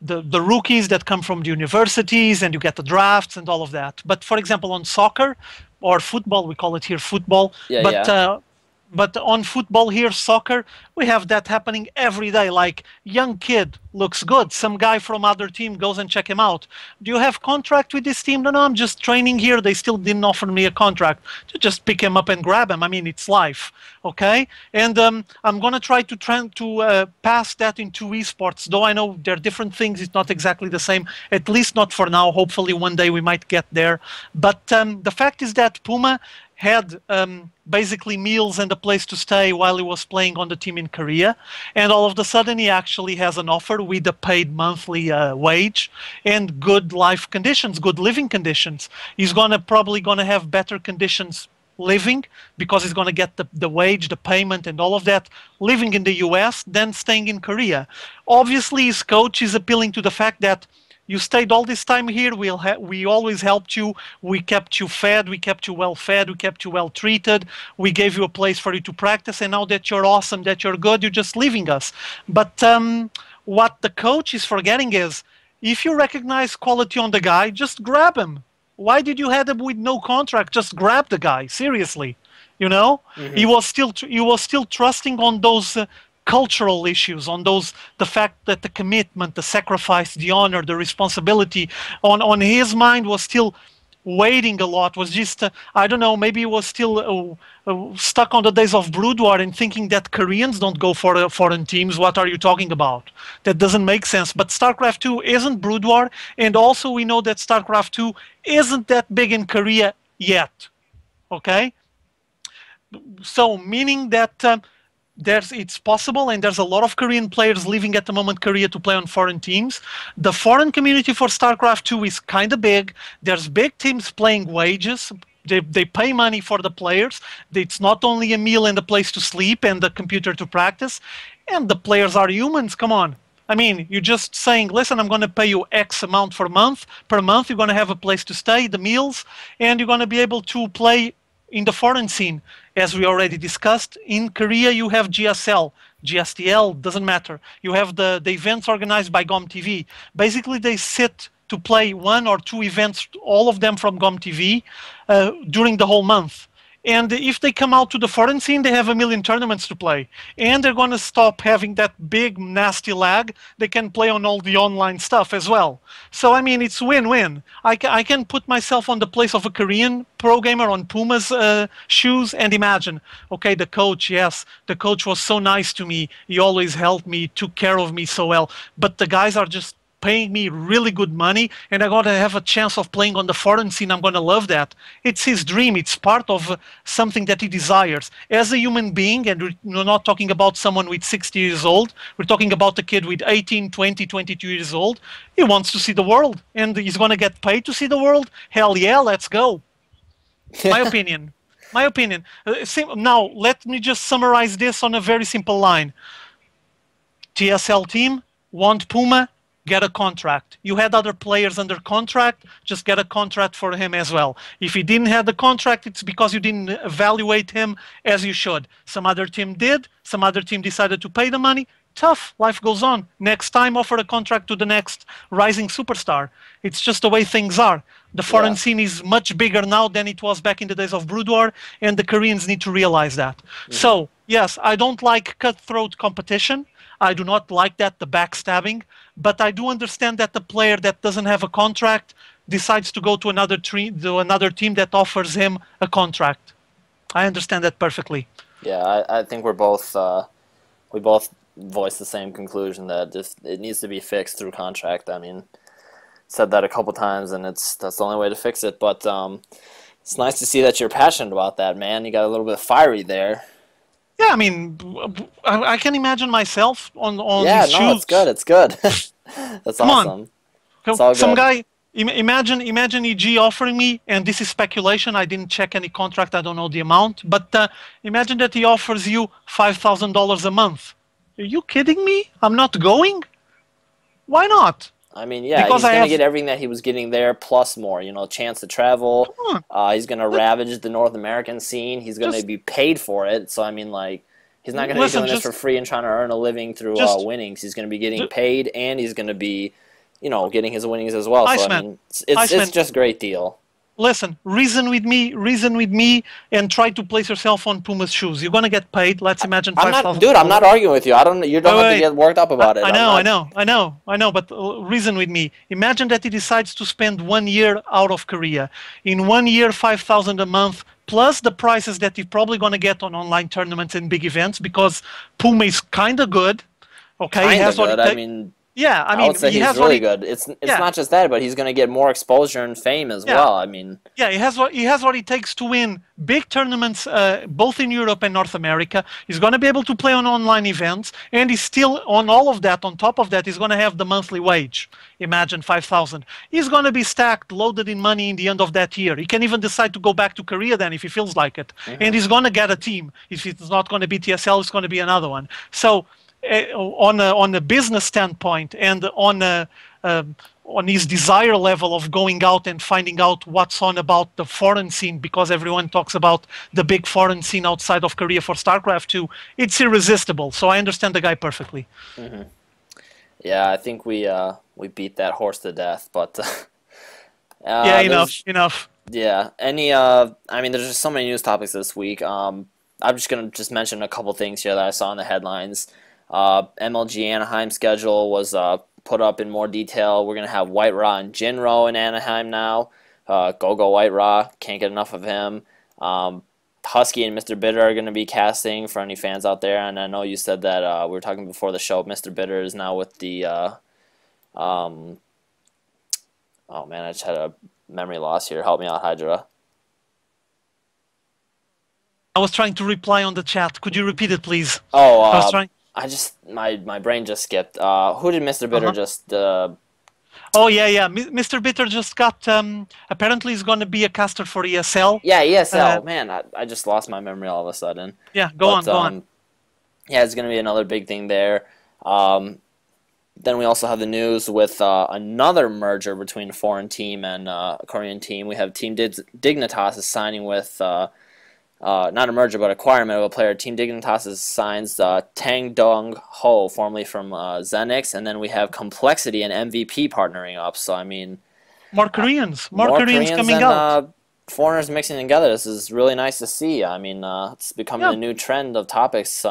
the rookies that come from the universities, and you get the drafts and all of that. But for example, on soccer or football, we call it here football. Yeah, But yeah. but on football here, soccer, we have that happening every day. Like, young kid looks good. Some guy from other team goes and check him out. Do you have contract with this team? No, no, I'm just training here. They still didn't offer me a contract. To just pick him up and grab him. I mean, it's life, okay? And I'm gonna try to pass that into esports. Though I know they're different things. It's not exactly the same. At least not for now. Hopefully, one day we might get there. But the fact is that Puma had basically meals and a place to stay while he was playing on the team in Korea, and all of a sudden he actually has an offer with a paid monthly wage and good life conditions, good living conditions. He's probably gonna have better conditions living because he's going to get the wage, the payment, and all of that living in the US than staying in Korea. Obviously, his coach is appealing to the fact that you stayed all this time here. We always helped you. We kept you fed. We kept you well fed. We kept you well treated. We gave you a place for you to practice. And now that you're awesome, that you're good, you're just leaving us. But what the coach is forgetting is, if you recognize quality on the guy, just grab him. Why did you have him with no contract? Just grab the guy. Seriously, Hmm. he was still trusting on those cultural issues, on the fact that the commitment, the sacrifice, the honor, the responsibility on his mind was still waiting a lot. Was just I don't know, maybe he was still stuck on the days of Brood War and thinking that Koreans don't go for foreign teams. What are you talking about? That doesn't make sense. But StarCraft 2 isn't Brood War, and also we know that StarCraft 2 isn't that big in Korea yet. Okay, so meaning that it's possible, and there's a lot of Korean players leaving at the moment Korea to play on foreign teams. The foreign community for StarCraft 2 is kind of big. There's big teams playing wages. They pay money for the players. It's not only a meal and a place to sleep and a computer to practice. And the players are humans. Come on. I mean, you're just saying, listen, I'm going to pay you X amount per month. Per month, you're going to have a place to stay, the meals, and you're going to be able to play in the foreign scene. As we already discussed, in Korea, you have GSL. GSTL, doesn't matter. You have the events organized by GOMTV. Basically, they sit to play one or two events, all of them from GOMTV, during the whole month. And if they come out to the foreign scene, they have a million tournaments to play. And they're going to stop having that big, nasty lag. They can play on all the online stuff as well. So, I mean, it's win-win. I can put myself on the place of a Korean pro gamer on Puma's shoes and imagine, okay, the coach, yes, the coach was so nice to me. He always helped me, took care of me so well. But the guys are just paying me really good money, and I'm going to have a chance of playing on the foreign scene. I'm going to love that. It's his dream. It's part of something that he desires. As a human being, and we're not talking about someone with 60 years old, we're talking about a kid with 18, 20, 22 years old. He wants to see the world, and he's going to get paid to see the world. Hell yeah, let's go. My opinion. My opinion. Now, let me just summarize this on a very simple line. TSL team, want Puma, get a contract. You had other players under contract, just get a contract for him as well. If he didn't have the contract, it's because you didn't evaluate him as you should. Some other team did, some other team decided to pay the money. Tough, life goes on. Next time, offer a contract to the next rising superstar. It's just the way things are. The foreign scene is much bigger now than it was back in the days of Brood War, and the Koreans need to realize that. So, yes, I don't like cutthroat competition. I do not like that, the backstabbing, but I do understand that the player that doesn't have a contract decides to go to another team that offers him a contract. I understand that perfectly. Yeah, I think we both voiced the same conclusion that it needs to be fixed through contract. I mean, said that a couple times, and that's the only way to fix it. But it's nice to see that you're passionate about that, man. You got a little bit fiery there. Yeah, I mean, I can imagine myself on Yeah, these no, shoes. it's good. It's good. That's Come awesome. on. It's all Some good. guy, imagine EG offering me, and this is speculation, I didn't check any contract, I don't know the amount, but imagine that he offers you $5,000 a month. Are you kidding me? I'm not going? Why not? I mean, yeah, Because he's I going to have... get everything that he was getting there plus more. You know, chance to travel. Come on. He's going to ravage the North American scene. He's going to Just be paid for it. So, I mean, like, he's not going to be listen, doing this just for free and trying to earn a living through just winnings. He's going to be getting ju- paid, and he's going to be, you know, getting his winnings as well. So, I Iceman, mean, it's Iceman, just a great deal. listen, reason with me, and try to place yourself on Puma's shoes. You're gonna get paid. Let's imagine I'm five not, thousand. dude. I'm not arguing with you. I don't. You don't have to Wait. get worked up about it. I I'm know, not. I know. But reason with me. Imagine that he decides to spend 1 year out of Korea. In 1 year, 5,000 a month, plus the prices that he's probably gonna get on online tournaments and big events, because Puma is kind of good. Okay, he Kind of has what good. it I takes. mean, Yeah, I I mean, would say he he's has what really he. good. It's Yeah, not just that, but he's going to get more exposure and fame as yeah. well. I mean, Yeah, he has what it takes to win big tournaments, both in Europe and North America. He's going to be able to play on online events, and he's still on all of that. On top of that, he's going to have the monthly wage. Imagine 5,000. He's going to be stacked, loaded in money in the end of that year. He can even decide to go back to Korea then if he feels like it, and he's going to get a team. If it's not going to be TSL, it's going to be another one. So, on a business standpoint and on his desire level of going out and finding out what's on about the foreign scene, because everyone talks about the big foreign scene outside of Korea for StarCraft 2, it's irresistible. So I understand the guy perfectly. yeah, I think we beat that horse to death. But Yeah, there's enough. yeah, I mean, there's just so many news topics this week. I'm just gonna mention a couple things here that I saw in the headlines. MLG Anaheim schedule was put up in more detail. We're going to have White Raw and Jinro in Anaheim now. Go White Raw. Can't get enough of him. Husky and Mr. Bitter are going to be casting for any fans out there. And I know you said that we were talking before the show. Mr. Bitter is now with the... oh, man, I just had a memory loss here. Help me out, Hydra. I was trying to reply on the chat. Could you repeat it, please? Oh, I was trying. I just... My brain just skipped. Who did Mr. Bitter just... Oh, yeah. Mr. Bitter just got... apparently he's going to be a caster for ESL. Yeah, ESL. Man, I just lost my memory all of a sudden. Yeah, go on. Yeah, it's going to be another big thing there. Then we also have the news with another merger between a foreign team and a Korean team. We have Team Dignitas is signing with... not a merger, but acquirement of a player. Team Dignitas signs Tang Dong Ho, formerly from Zenix, and then we have Complexity and MVP partnering up. So I mean, More Koreans coming and, out. Foreigners mixing together. This is really nice to see. I mean, it's becoming a new trend of topics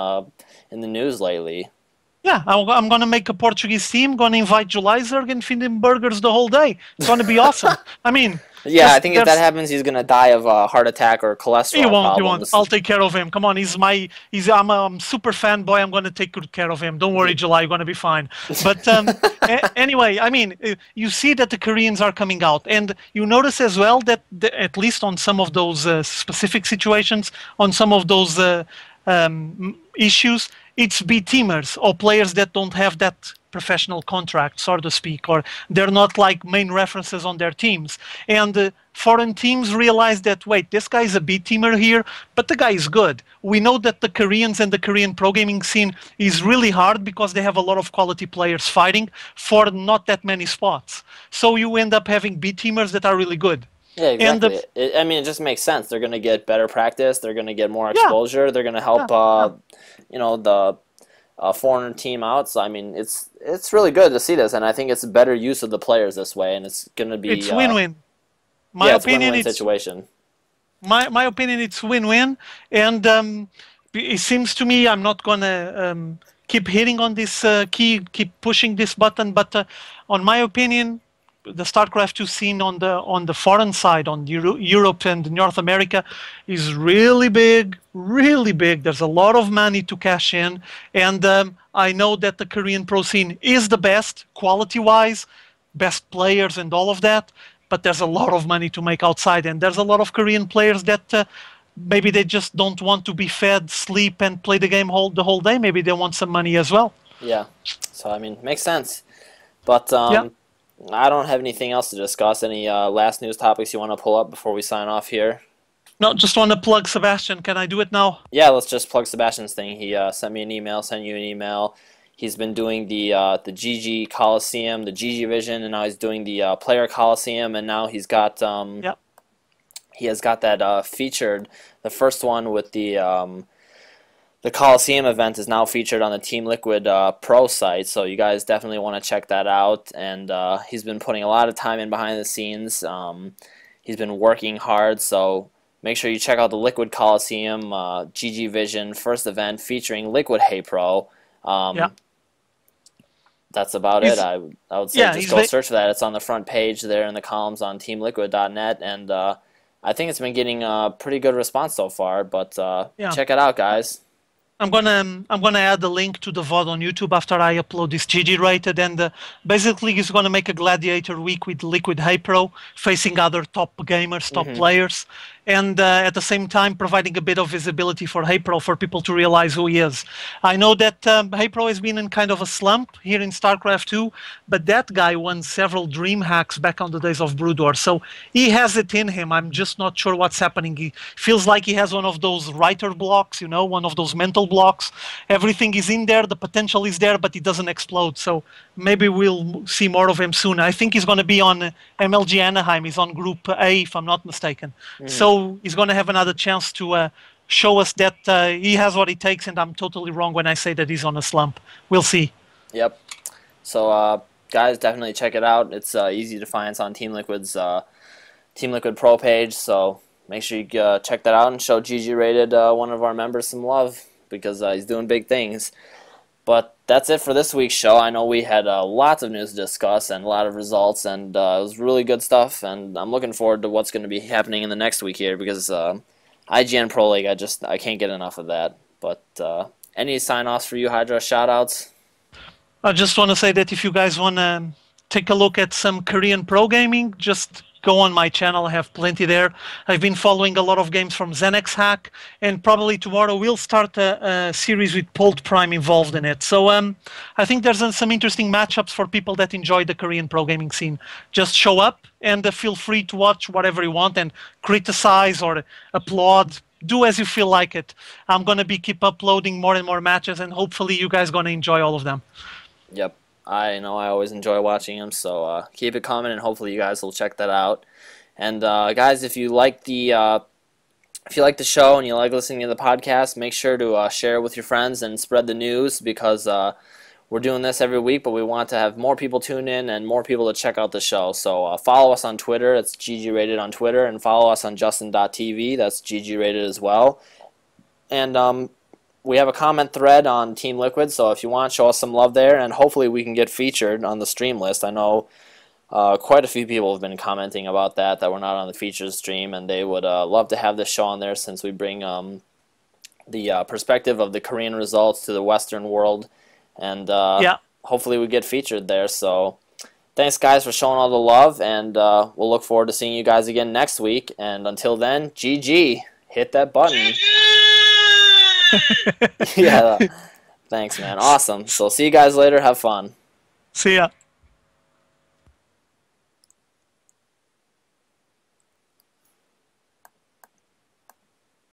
in the news lately. Yeah, I'm going to make a Portuguese team, going to invite Julizerg and feed him burgers the whole day. It's going to be awesome. I mean... Yeah, I think if that happens, he's going to die of a heart attack or cholesterol problems. He won't. I'll take care of him. Come on, I'm a super fanboy. I'm going to take good care of him. Don't worry, July, you're going to be fine. But anyway, I mean, you see that the Koreans are coming out. And you notice as well that, at least on some of those specific situations, on some of those issues, it's B-teamers or players that don't have that professional contract, so to speak, or they're not like main references on their teams. And foreign teams realize that, wait, this guy's a B-teamer here, but the guy is good. We know that the Koreans and the Korean pro gaming scene is really hard because they have a lot of quality players fighting for not that many spots. So you end up having B-teamers that are really good. Yeah, And exactly. I mean, it just makes sense. They're going to get better practice. They're going to get more yeah, exposure. They're going to help, yeah, yeah. the foreign team out. So I mean, it's really good to see this, and I think it's a better use of the players this way, and it's going to be It's win-win. My yeah, it's a opinion, win-win it's situation. my opinion, it's win-win, and it seems to me I'm not gonna keep hitting on this key, keep pushing this button, but on my opinion, the StarCraft 2 scene on the foreign side, on Europe and North America, is really big, really big. There's a lot of money to cash in, and I know that the Korean pro scene is the best quality-wise, best players and all of that, but there's a lot of money to make outside, and there's a lot of Korean players that maybe they just don't want to be fed, sleep, and play the game the whole day. Maybe they want some money as well. Yeah. So I mean, makes sense. But Yeah. I don't have anything else to discuss. Any last news topics you want to pull up before we sign off here? No, just want to plug Sebastian. Can I do it now? Yeah, let's just plug Sebastian's thing. He sent me an email, sent you an email. He's been doing the GG Coliseum, the GG Vision, and now he's doing the Player Coliseum, and now he's got Yep. he has got that featured. The first one with the Coliseum event is now featured on the Team Liquid Pro site, so you guys definitely want to check that out. And he's been putting a lot of time in behind the scenes. He's been working hard, so make sure you check out the Liquid Coliseum GG Vision first event featuring Liquid Hey Pro. Yeah. That's about it. I would say yeah, just go search for that. It's on the front page there in the columns on teamliquid.net, and I think it's been getting a pretty good response so far. But Yeah. check it out, guys. I'm gonna add the link to the VOD on YouTube after I upload this GG rated, and basically he's gonna make a gladiator week with Liquid Hey Pro facing other top gamers, top players, and at the same time providing a bit of visibility for Hey Pro for people to realize who he is. I know that Hey Pro has been in kind of a slump here in StarCraft 2, but that guy won several dream hacks back on the days of Brood War, so he has it in him. I'm just not sure what's happening. He feels like he has one of those writer blocks, you know, one of those mental blocks. Everything is in there, the potential is there, but it doesn't explode. So maybe we'll see more of him soon. I think he's going to be on MLG Anaheim. He's on Group A, if I'm not mistaken. So he's going to have another chance to show us that he has what it takes, and I'm totally wrong when I say that he's on a slump. We'll see. Yep. So guys, definitely check it out. It's easy to find. It's on Team Liquid's Team Liquid Pro page. So make sure you check that out and show GG Rated, one of our members, some love, because he's doing big things. But that's it for this week's show. I know we had lots of news to discuss and a lot of results, and it was really good stuff. And I'm looking forward to what's going to be happening in the next week here, because IGN Pro League, I can't get enough of that. But any sign-offs for you, Hydra? Shout-outs? I just want to say that if you guys want to take a look at some Korean pro gaming, just go on my channel. I have plenty there. I've been following a lot of games from Xenex Hack, and probably tomorrow we'll start a series with Polt Prime involved in it. So I think there's some interesting matchups for people that enjoy the Korean pro gaming scene. Just show up and feel free to watch whatever you want and criticize or applaud. Do as you feel like it. I'm going to keep uploading more and more matches, and hopefully you guys are going to enjoy all of them. Yep. I know I always enjoy watching them, so keep it coming, and hopefully you guys will check that out. And guys, if you like the show and you like listening to the podcast, make sure to share it with your friends and spread the news, because we're doing this every week, but we want to have more people tune in and more people to check out the show. So follow us on Twitter. It's GG Rated on Twitter, and follow us on Justin.tv. That's GG Rated as well. And we have a comment thread on Team Liquid, so if you want, show us some love there, and hopefully we can get featured on the stream list. I know quite a few people have been commenting about that we're not on the features stream, and they would love to have this show on there, since we bring the perspective of the Korean results to the Western world, and hopefully we get featured there. So thanks, guys, for showing all the love, and we'll look forward to seeing you guys again next week. And until then, GG. Hit that button. Yeah, thanks, man. Awesome. So see you guys later. Have fun. See ya.